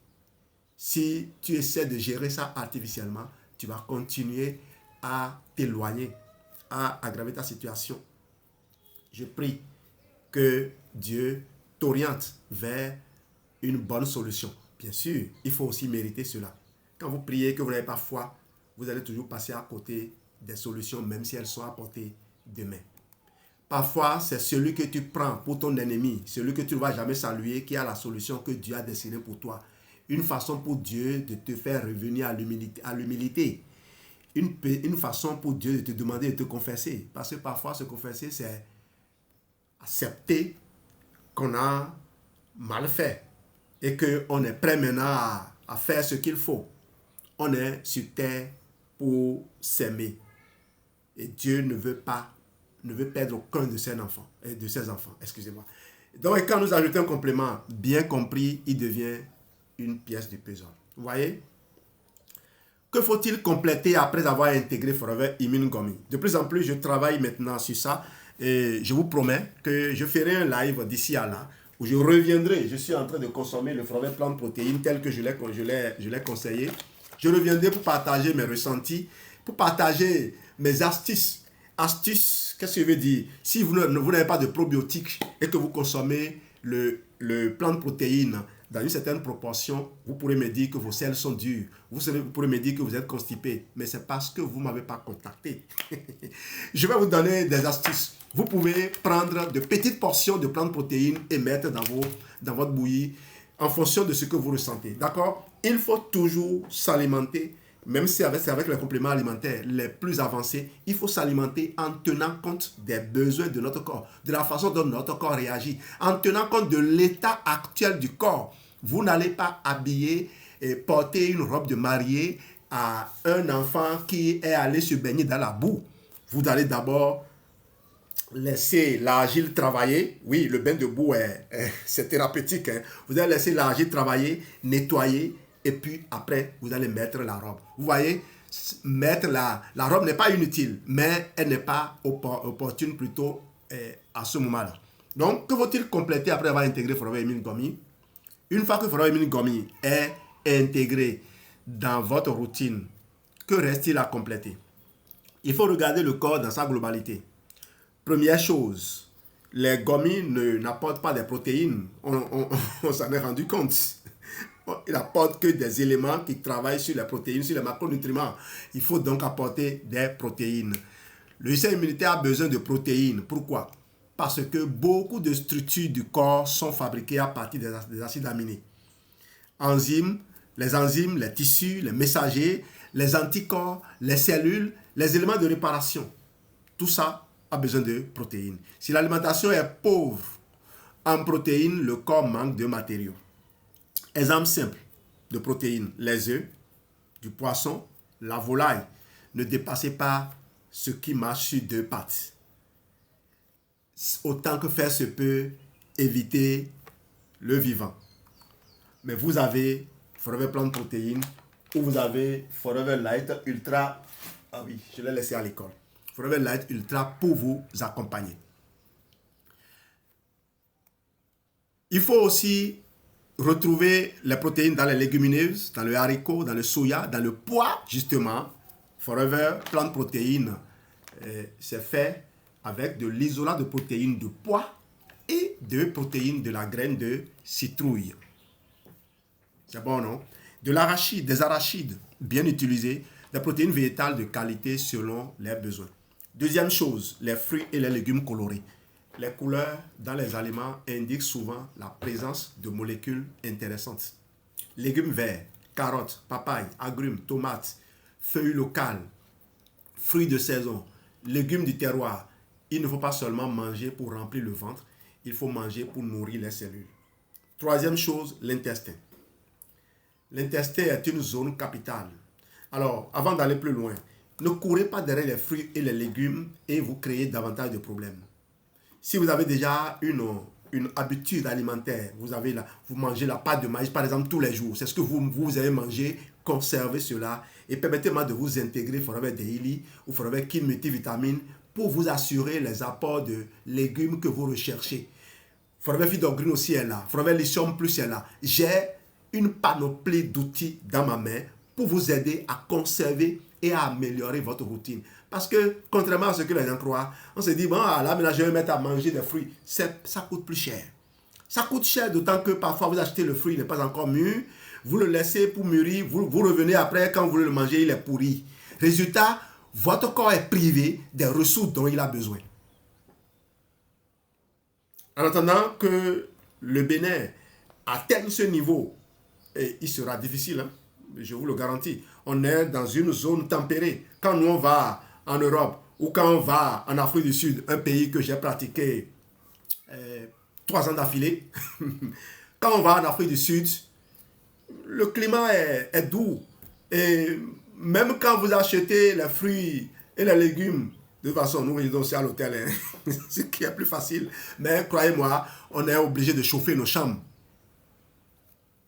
Si tu essaies de gérer ça artificiellement, tu vas continuer à t'éloigner, à aggraver ta situation. Je prie que Dieu t'oriente vers une bonne solution. Bien sûr, il faut aussi mériter cela. Quand vous priez que vous n'avez pas foi, vous allez toujours passer à côté des solutions, même si elles sont à portée de main. Parfois, c'est celui que tu prends pour ton ennemi, celui que tu ne vas jamais saluer, qui a la solution que Dieu a destinée pour toi. Une façon pour Dieu de te faire revenir à l'humilité. Une façon pour Dieu de te demander de te confesser. Parce que parfois, se confesser, c'est accepter qu'on a mal fait et qu'on est prêt maintenant à faire ce qu'il faut. On est sur terre pour s'aimer. Et Dieu ne veut perdre aucun de ses enfants. Excusez-moi. Donc, quand nous ajoutons un complément bien compris, il devient une pièce du puzzle. Vous voyez? Que faut-il compléter après avoir intégré Forever Immune Gummy? De plus en plus, je travaille maintenant sur ça et je vous promets que je ferai un live d'ici à là où je reviendrai. Je suis en train de consommer le Forever Plant Protein tel que je l'ai conseillé. Je reviendrai pour partager mes ressentis, pour partager mes astuces. Astuces, qu'est-ce que je veux dire? Si vous n'avez pas de probiotiques et que vous consommez le plant protéine dans une certaine proportion, vous pourrez me dire que vos selles sont dures. Vous pourrez me dire que vous êtes constipé. Mais c'est parce que vous ne m'avez pas contacté. Je vais vous donner des astuces. Vous pouvez prendre de petites portions de plantes protéines et mettre dans votre bouillie en fonction de ce que vous ressentez. D'accord? Il faut toujours s'alimenter, même si c'est avec les compléments alimentaires les plus avancés, il faut s'alimenter en tenant compte des besoins de notre corps, de la façon dont notre corps réagit, en tenant compte de l'état actuel du corps. Vous n'allez pas habiller et porter une robe de mariée à un enfant qui est allé se baigner dans la boue. Vous allez d'abord laisser l'argile travailler. Oui, le bain de boue, c'est thérapeutique. Vous allez laisser l'argile travailler, nettoyer, et puis après, vous allez mettre la robe. Vous voyez, mettre la robe n'est pas inutile, mais elle n'est pas opportune plutôt à ce moment-là. Donc, que faut-il compléter après avoir intégré Forever Immune Gummy? Une fois que Forever Immune Gummy est intégré dans votre routine, que reste-t-il à compléter? Il faut regarder le corps dans sa globalité. Première chose, les gummies n'apportent pas des protéines. On s'en est rendu compte. Il n'apporte que des éléments qui travaillent sur les protéines, sur les macronutriments. Il faut donc apporter des protéines. Le système immunitaire a besoin de protéines. Pourquoi? Parce que beaucoup de structures du corps sont fabriquées à partir des acides aminés. Les enzymes, les tissus, les messagers, les anticorps, les cellules, les éléments de réparation. Tout ça a besoin de protéines. Si l'alimentation est pauvre en protéines, le corps manque de matériaux. Exemple simple de protéines, les œufs, du poisson, la volaille. Ne dépassez pas ce qui marche sur 2 pattes. Autant que faire se peut, éviter le vivant. Mais vous avez Forever Plant Protein ou vous avez Forever Light Ultra. Ah oui, je l'ai laissé à l'école. Forever Light Ultra pour vous accompagner. Il faut aussi retrouver les protéines dans les légumineuses, dans le haricot, dans le soya, dans le pois, justement. Forever Plant Protein, c'est fait avec de l'isolat de protéines de pois et de protéines de la graine de citrouille. C'est bon, non? De l'arachide, des arachides bien utilisés, des protéines végétales de qualité selon les besoins. Deuxième chose, les fruits et les légumes colorés. Les couleurs dans les aliments indiquent souvent la présence de molécules intéressantes. Légumes verts, carottes, papayes, agrumes, tomates, feuilles locales, fruits de saison, légumes du terroir. Il ne faut pas seulement manger pour remplir le ventre, il faut manger pour nourrir les cellules. Troisième chose, l'intestin. L'intestin est une zone capitale. Alors, avant d'aller plus loin, ne courez pas derrière les fruits et les légumes et vous créez davantage de problèmes. Si vous avez déjà une habitude alimentaire, vous mangez la pâte de maïs par exemple tous les jours, c'est ce que vous avez mangé, conservez cela et permettez-moi de vous intégrer forever daily ou forever kin multivitamine pour vous assurer les apports de légumes que vous recherchez. Forever Fido Green aussi est là, Forever Lithium Plus est là. J'ai une panoplie d'outils dans ma main pour vous aider à conserver et à améliorer votre routine. Parce que, contrairement à ce que les gens croient, on se dit, bon, là, maintenant, je vais me mettre à manger des fruits. Ça coûte plus cher. Ça coûte cher, d'autant que parfois, vous achetez le fruit, il n'est pas encore mûr. Vous le laissez pour mûrir. Vous revenez après, quand vous voulez le manger, il est pourri. Résultat, votre corps est privé des ressources dont il a besoin. En attendant que le Bénin atteigne ce niveau, et il sera difficile, hein, je vous le garantis. On est dans une zone tempérée. Quand nous, on va en Europe ou quand on va en Afrique du Sud, un pays que j'ai pratiqué 3 ans d'affilée, quand on va en Afrique du Sud, le climat est doux. Et même quand vous achetez les fruits et les légumes, de toute façon, nous résidons aussi à l'hôtel, hein, ce qui est plus facile. Mais croyez-moi, on est obligé de chauffer nos chambres.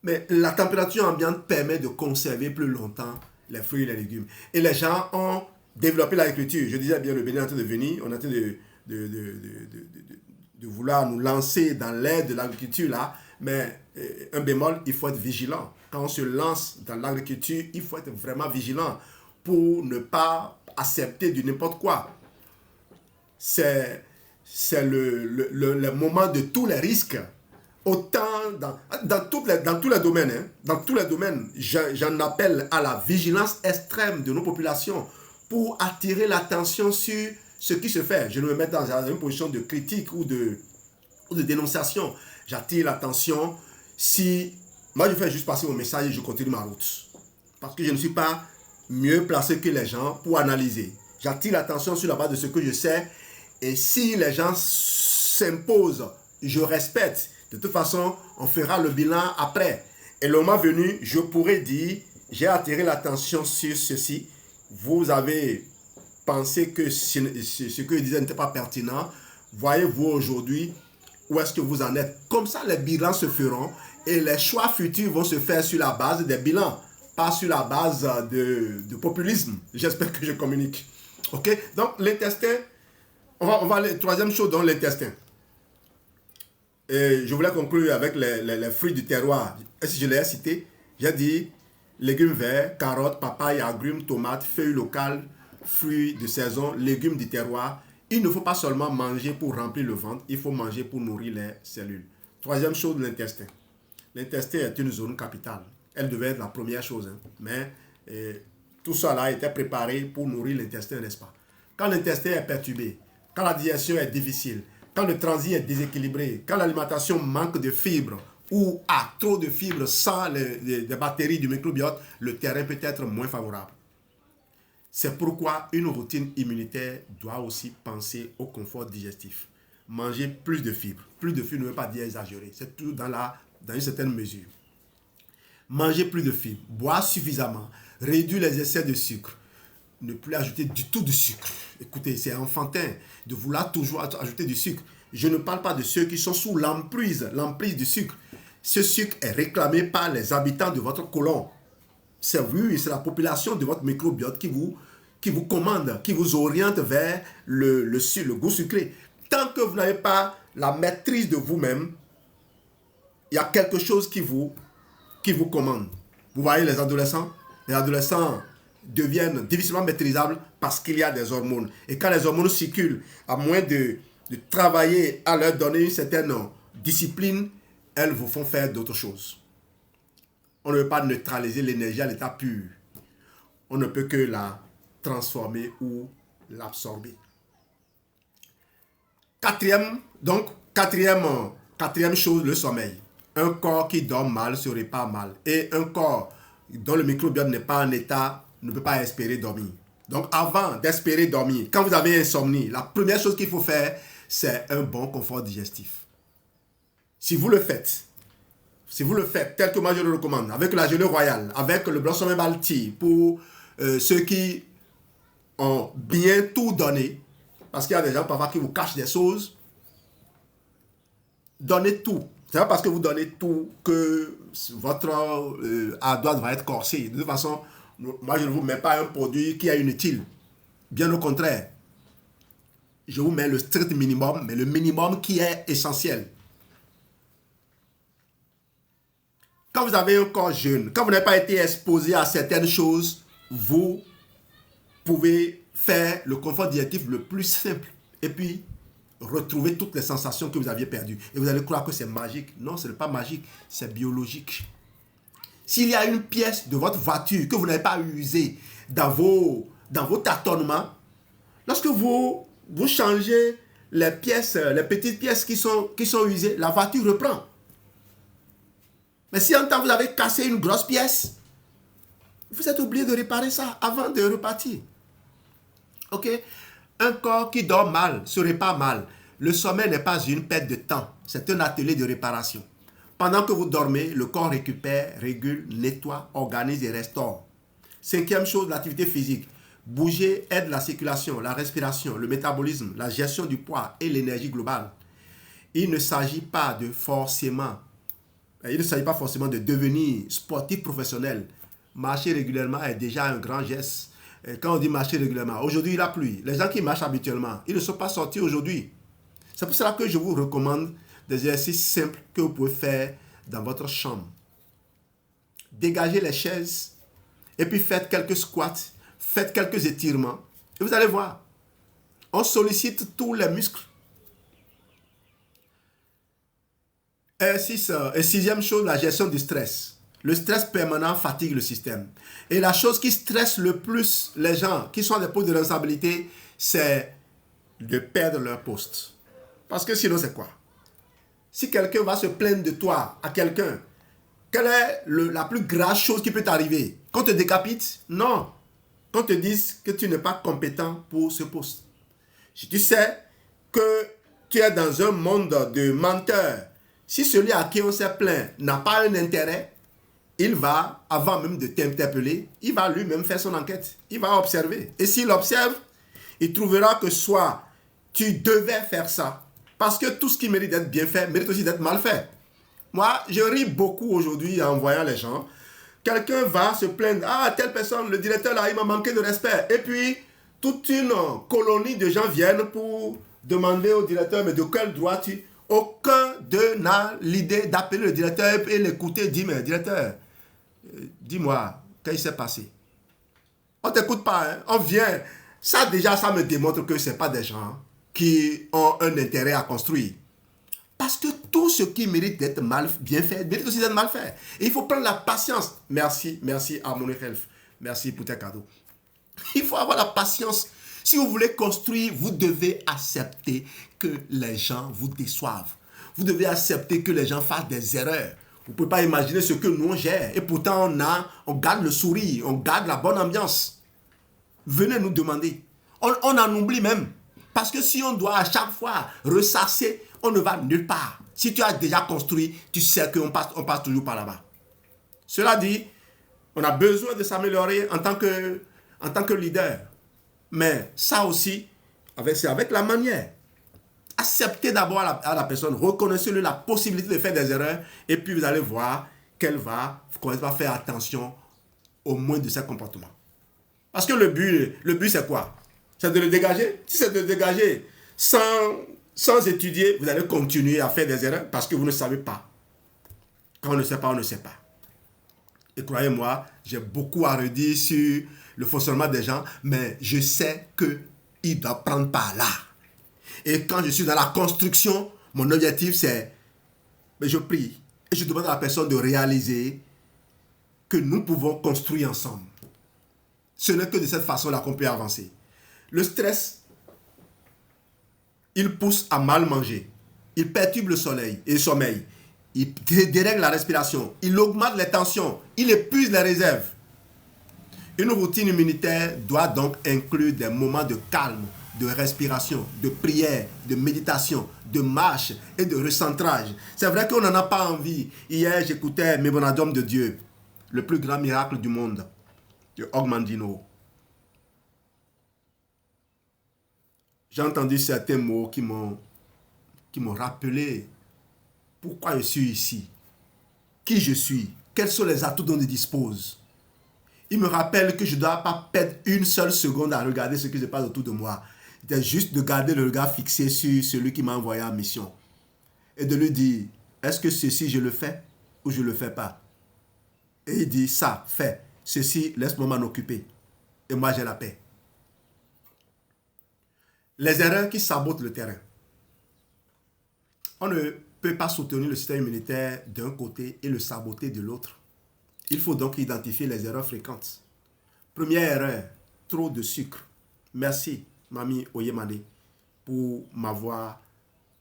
Mais la température ambiante permet de conserver plus longtemps les fruits et les légumes. Et les gens ont développé l'agriculture. Je disais bien, le Bénin est en train de venir. On est en train de vouloir nous lancer dans l'ère de l'agriculture là. Mais un bémol, il faut être vigilant. Quand on se lance dans l'agriculture, il faut être vraiment vigilant pour ne pas accepter du n'importe quoi. C'est le moment de tous les risques. Autant dans tous les domaines, hein, dans tous les domaines, j'en appelle à la vigilance extrême de nos populations pour attirer l'attention sur ce qui se fait. Je ne me mets dans une position de critique ou de dénonciation. J'attire l'attention si... Moi, je fais juste passer mon message et je continue ma route. Parce que je ne suis pas mieux placé que les gens pour analyser. J'attire l'attention sur la base de ce que je sais. Et si les gens s'imposent, je respecte. De toute façon, on fera le bilan après. Et le moment venu, je pourrais dire, j'ai attiré l'attention sur ceci. Vous avez pensé que ce que je disais n'était pas pertinent. Voyez-vous aujourd'hui où est-ce que vous en êtes. Comme ça, les bilans se feront et les choix futurs vont se faire sur la base des bilans, pas sur la base de populisme. J'espère que je communique. Ok? Donc, l'intestin, on va aller, troisième chose dans l'intestin. Et je voulais conclure avec les fruits du terroir. Est-ce que je l'ai cité? J'ai dit légumes verts, carottes, papayes, agrumes, tomates, feuilles locales, fruits de saison, légumes du terroir. Il ne faut pas seulement manger pour remplir le ventre, il faut manger pour nourrir les cellules. Troisième chose, l'intestin. L'intestin est une zone capitale. Elle devait être la première chose. Hein. Mais tout cela était préparé pour nourrir l'intestin, n'est-ce pas? Quand l'intestin est perturbé, quand la digestion est difficile, quand le transit est déséquilibré, quand l'alimentation manque de fibres ou a trop de fibres sans les bactéries du microbiote, le terrain peut être moins favorable. C'est pourquoi une routine immunitaire doit aussi penser au confort digestif. Manger plus de fibres. Plus de fibres ne veut pas dire exagérer. C'est tout dans une certaine mesure. Manger plus de fibres. Boire suffisamment. Réduire les excès de sucre. Ne plus ajouter du tout de sucre. Écoutez, c'est enfantin de vouloir toujours ajouter du sucre. Je ne parle pas de ceux qui sont sous l'emprise du sucre. Ce sucre est réclamé par les habitants de votre côlon. C'est la population de votre microbiote qui vous commande, qui vous oriente vers le goût sucré. Tant que vous n'avez pas la maîtrise de vous-même, il y a quelque chose qui vous commande. Vous voyez les adolescents deviennent difficilement maîtrisables parce qu'il y a des hormones. Et quand les hormones circulent, à moins de travailler à leur donner une certaine discipline, elles vous font faire d'autres choses. On ne peut pas neutraliser l'énergie à l'état pur. On ne peut que la transformer ou l'absorber. Quatrième chose, le sommeil. Un corps qui dort mal se répare mal. Et un corps dont le microbiote n'est pas en état ne peut pas espérer dormir. Donc avant d'espérer dormir, quand vous avez insomnie, la première chose qu'il faut faire, c'est un bon confort digestif. si vous le faites tel que moi je le recommande, avec la gelée royale, avec le Blossom Herbal Tea, pour ceux qui ont bien tout donné, parce qu'il y a des gens parfois qui vous cachent des choses, donnez tout. C'est pas parce que vous donnez tout que votre ardoise va être corsée. De toute façon, moi je ne vous mets pas un produit qui est inutile. Bien au contraire. Je vous mets le strict minimum, mais le minimum qui est essentiel. Quand vous avez un corps jeune, quand vous n'avez pas été exposé à certaines choses, vous pouvez faire le confort digestif le plus simple. Et puis, retrouver toutes les sensations que vous aviez perdues. Et vous allez croire que c'est magique. Non, ce n'est pas magique, c'est biologique. S'il y a une pièce de votre voiture que vous n'avez pas usée dans vos tâtonnements, lorsque vous changez les pièces, les petites pièces qui sont usées, la voiture reprend. Mais si en temps vous avez cassé une grosse pièce, vous êtes obligé de réparer ça avant de repartir. Ok? Un corps qui dort mal se répare mal. Le sommeil n'est pas une perte de temps, c'est un atelier de réparation. Pendant que vous dormez, le corps récupère, régule, nettoie, organise et restaure. Cinquième chose, l'activité physique. Bouger aide la circulation, la respiration, le métabolisme, la gestion du poids et l'énergie globale. Il ne s'agit pas forcément de devenir sportif professionnel. Marcher régulièrement est déjà un grand geste. Quand on dit marcher régulièrement, aujourd'hui il a plu. Les gens qui marchent habituellement, ils ne sont pas sortis aujourd'hui. C'est pour cela que je vous recommande des exercices simples que vous pouvez faire dans votre chambre. Dégagez les chaises et puis faites quelques squats, faites quelques étirements et vous allez voir. On sollicite tous les muscles. Et sixième chose, la gestion du stress. Le stress permanent fatigue le système. Et la chose qui stresse le plus les gens qui sont à des postes de responsabilité, c'est de perdre leur poste. Parce que sinon, c'est quoi? Si quelqu'un va se plaindre de toi à quelqu'un, quelle est la plus grave chose qui peut t'arriver? Qu'on te décapite? Non. Qu'on te dise que tu n'es pas compétent pour ce poste. Si tu sais que tu es dans un monde de menteurs, si celui à qui on s'est plaint n'a pas un intérêt, il va, avant même de t'interpeller, il va lui-même faire son enquête. Il va observer. Et s'il observe, il trouvera que soit tu devais faire ça, parce que tout ce qui mérite d'être bien fait, mérite aussi d'être mal fait. Moi, je ris beaucoup aujourd'hui en voyant les gens. Quelqu'un va se plaindre. Ah, telle personne, le directeur là, il m'a manqué de respect. Et puis, toute une colonie de gens viennent pour demander au directeur, mais de quel droit tu... Aucun d'eux n'a l'idée d'appeler le directeur et l'écouter, dire, mais directeur, dis-moi, qu'est-ce qui s'est passé? On ne t'écoute pas, hein? On vient. Ça déjà, ça me démontre que ce n'est pas des gens qui ont un intérêt à construire. Parce que tout ce qui mérite d'être bien fait, mérite aussi d'être mal fait. Et il faut prendre la patience. Merci Harmony Health. Merci pour tes cadeaux. Il faut avoir la patience. Si vous voulez construire, vous devez accepter que les gens vous déçoivent. Vous devez accepter que les gens fassent des erreurs. Vous ne pouvez pas imaginer ce que nous on gère. Et pourtant, on garde le sourire, on garde la bonne ambiance. Venez nous demander. On en oublie même. Parce que si on doit à chaque fois ressasser, on ne va nulle part. Si tu as déjà construit, tu sais qu'on passe toujours par là-bas. Cela dit, on a besoin de s'améliorer en tant que leader. Mais ça aussi, c'est avec la manière. Acceptez d'abord à la personne, reconnaissez-lui la possibilité de faire des erreurs et puis vous allez voir qu'elle va faire attention au moins de ses comportements. Parce que le but c'est quoi? C'est de le dégager. Si c'est de le dégager sans étudier, vous allez continuer à faire des erreurs parce que vous ne savez pas. Quand on ne sait pas, on ne sait pas. Et croyez-moi, j'ai beaucoup à redire sur le fonctionnement des gens, mais je sais qu'il doit prendre par là. Et quand je suis dans la construction, mon objectif c'est, je prie et je demande à la personne de réaliser que nous pouvons construire ensemble. Ce n'est que de cette façon-là qu'on peut avancer. Le stress, il pousse à mal manger. Il perturbe le sommeil. Il dérègle la respiration. Il augmente les tensions. Il épuise les réserves. Une routine immunitaire doit donc inclure des moments de calme de respiration, de prière, de méditation, de marche et de recentrage. C'est vrai qu'on n'en a pas envie. Hier, j'écoutais Mémorandum de Dieu, le plus grand miracle du monde, de Ogmandino. J'ai entendu certains mots qui m'ont rappelé pourquoi je suis ici, qui je suis, quels sont les atouts dont je dispose. Il me rappelle que je ne dois pas perdre une seule seconde à regarder ce qui se passe autour de moi. C'est juste de garder le regard fixé sur celui qui m'a envoyé en mission. Et de lui dire, est-ce que ceci je le fais ou je ne le fais pas? Et il dit, ça, fais. Ceci, laisse-moi m'en occuper. Et moi, j'ai la paix. Les erreurs qui sabotent le terrain. On ne peut pas soutenir le système immunitaire d'un côté et le saboter de l'autre. Il faut donc identifier les erreurs fréquentes. Première erreur, trop de sucre. Merci, Mamie Oyemade, pour m'avoir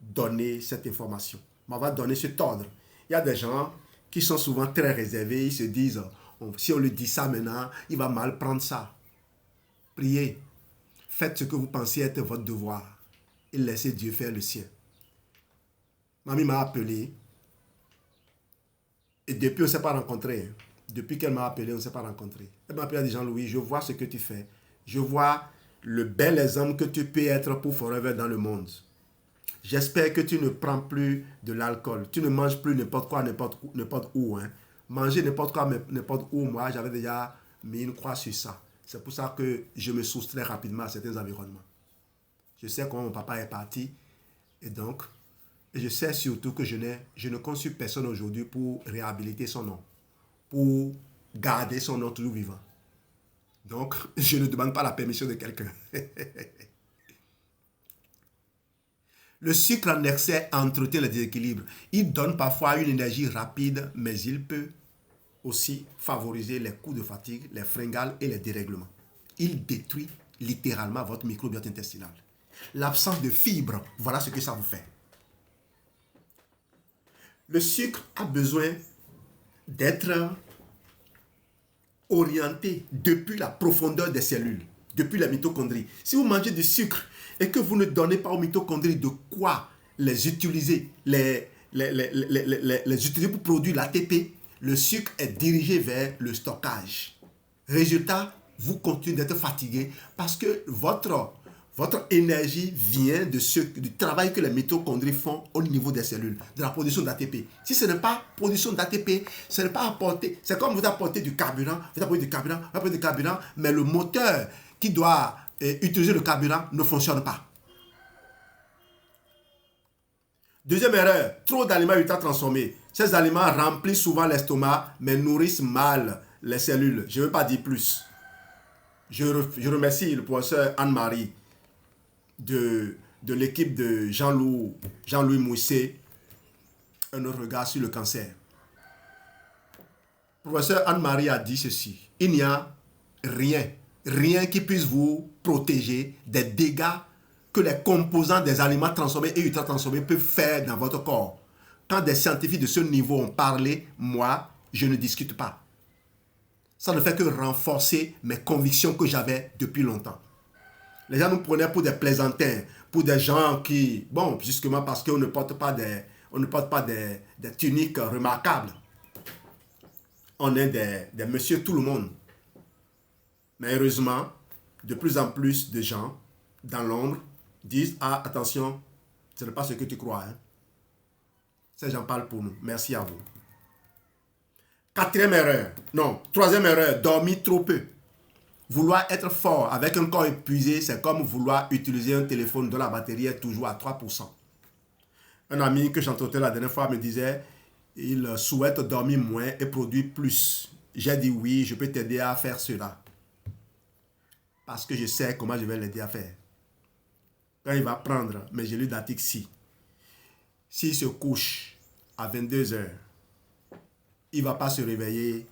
donné cette information, m'avoir donné cet ordre. Il y a des gens qui sont souvent très réservés, ils se disent, si on lui dit ça maintenant, il va mal prendre ça. Priez, faites ce que vous pensez être votre devoir et laissez Dieu faire le sien. Mamie m'a appelé et depuis on ne s'est pas rencontrés. Depuis qu'elle m'a appelé, on ne s'est pas rencontrés. Elle m'a appelé, elle a dit, Jean-Louis, je vois ce que tu fais. Je vois le bel exemple que tu peux être pour Forever dans le monde. J'espère que tu ne prends plus de l'alcool. Tu ne manges plus n'importe quoi, n'importe où. Hein. Manger n'importe quoi, n'importe où, moi, j'avais déjà mis une croix sur ça. C'est pour ça que je me soustrais rapidement à certains environnements. Je sais comment mon papa est parti. Et donc, je sais surtout que je ne consulte personne aujourd'hui pour réhabiliter son nom, pour garder son nom toujours vivant. Donc, je ne demande pas la permission de quelqu'un. Le sucre en excès entretient le déséquilibre. Il donne parfois une énergie rapide, mais il peut aussi favoriser les coups de fatigue, les fringales et les dérèglements. Il détruit littéralement votre microbiote intestinal. L'absence de fibres, voilà ce que ça vous fait. Le sucre a besoin d'être orienté depuis la profondeur des cellules, depuis la mitochondrie. Si vous mangez du sucre et que vous ne donnez pas aux mitochondries de quoi les utiliser, les utiliser pour produire l'ATP, le sucre est dirigé vers le stockage. Résultat, vous continuez d'être fatigué parce que votre énergie vient du travail que les mitochondries font au niveau des cellules, de la production d'ATP. Si ce n'est pas production d'ATP, ce n'est pas apporté. C'est comme vous apportez du carburant, vous apportez du carburant, mais le moteur qui doit utiliser le carburant ne fonctionne pas. Deuxième erreur, trop d'aliments ultra transformés. Ces aliments remplissent souvent l'estomac, mais nourrissent mal les cellules. Je ne veux pas dire plus. Je remercie le professeur Anne-Marie de l'équipe de Jean-Louis Mousset, un autre regard sur le cancer. Le professeur Anne-Marie a dit ceci: il n'y a rien qui puisse vous protéger des dégâts que les composants des aliments transformés et ultra transformés peuvent faire dans votre corps. Quand des scientifiques de ce niveau ont parlé, moi, je ne discute pas. Ça ne fait que renforcer mes convictions que j'avais depuis longtemps. Les gens nous prenaient pour des plaisantins, pour des gens qui, bon, justement parce qu'on ne porte pas des tuniques remarquables. On est des messieurs tout le monde. Mais heureusement, de plus en plus de gens dans l'ombre disent, ah, attention, ce n'est pas ce que tu crois. Hein. Ces gens parlent pour nous. Merci à vous. Troisième erreur, dormir trop peu. Vouloir être fort avec un corps épuisé, c'est comme vouloir utiliser un téléphone dont la batterie est toujours à 3%. Un ami que j'entretenais la dernière fois me disait, il souhaite dormir moins et produire plus. J'ai dit oui, je peux t'aider à faire cela. Parce que je sais comment je vais l'aider à faire. Quand il va prendre mes gélules d'Atixi, s'il se couche à 22 heures, il ne va pas se réveiller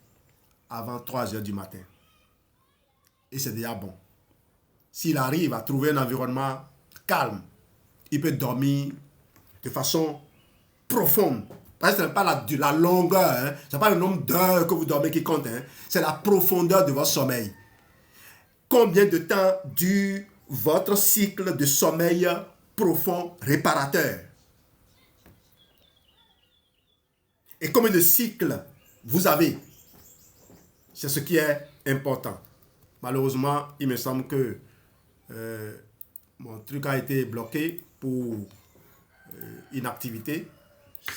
avant 3 heures du matin. Et c'est déjà bon. S'il arrive à trouver un environnement calme, il peut dormir de façon profonde. Parce que ce n'est pas la longueur, hein? Ce n'est pas le nombre d'heures que vous dormez qui compte. Hein? C'est la profondeur de votre sommeil. Combien de temps dure votre cycle de sommeil profond réparateur. Et combien de cycles vous avez? C'est ce qui est important. Malheureusement, il me semble que mon truc a été bloqué pour inactivité.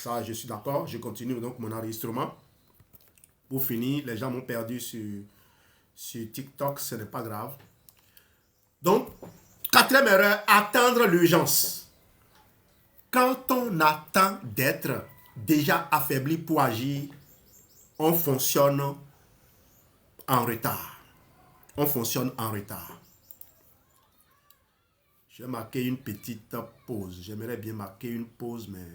Ça, je suis d'accord. Je continue donc mon enregistrement. Pour finir, les gens m'ont perdu sur TikTok. Ce n'est pas grave. Donc, quatrième erreur, attendre l'urgence. Quand on attend d'être déjà affaibli pour agir, on fonctionne en retard. On fonctionne en retard. Je vais marquer une petite pause. J'aimerais bien marquer une pause, mais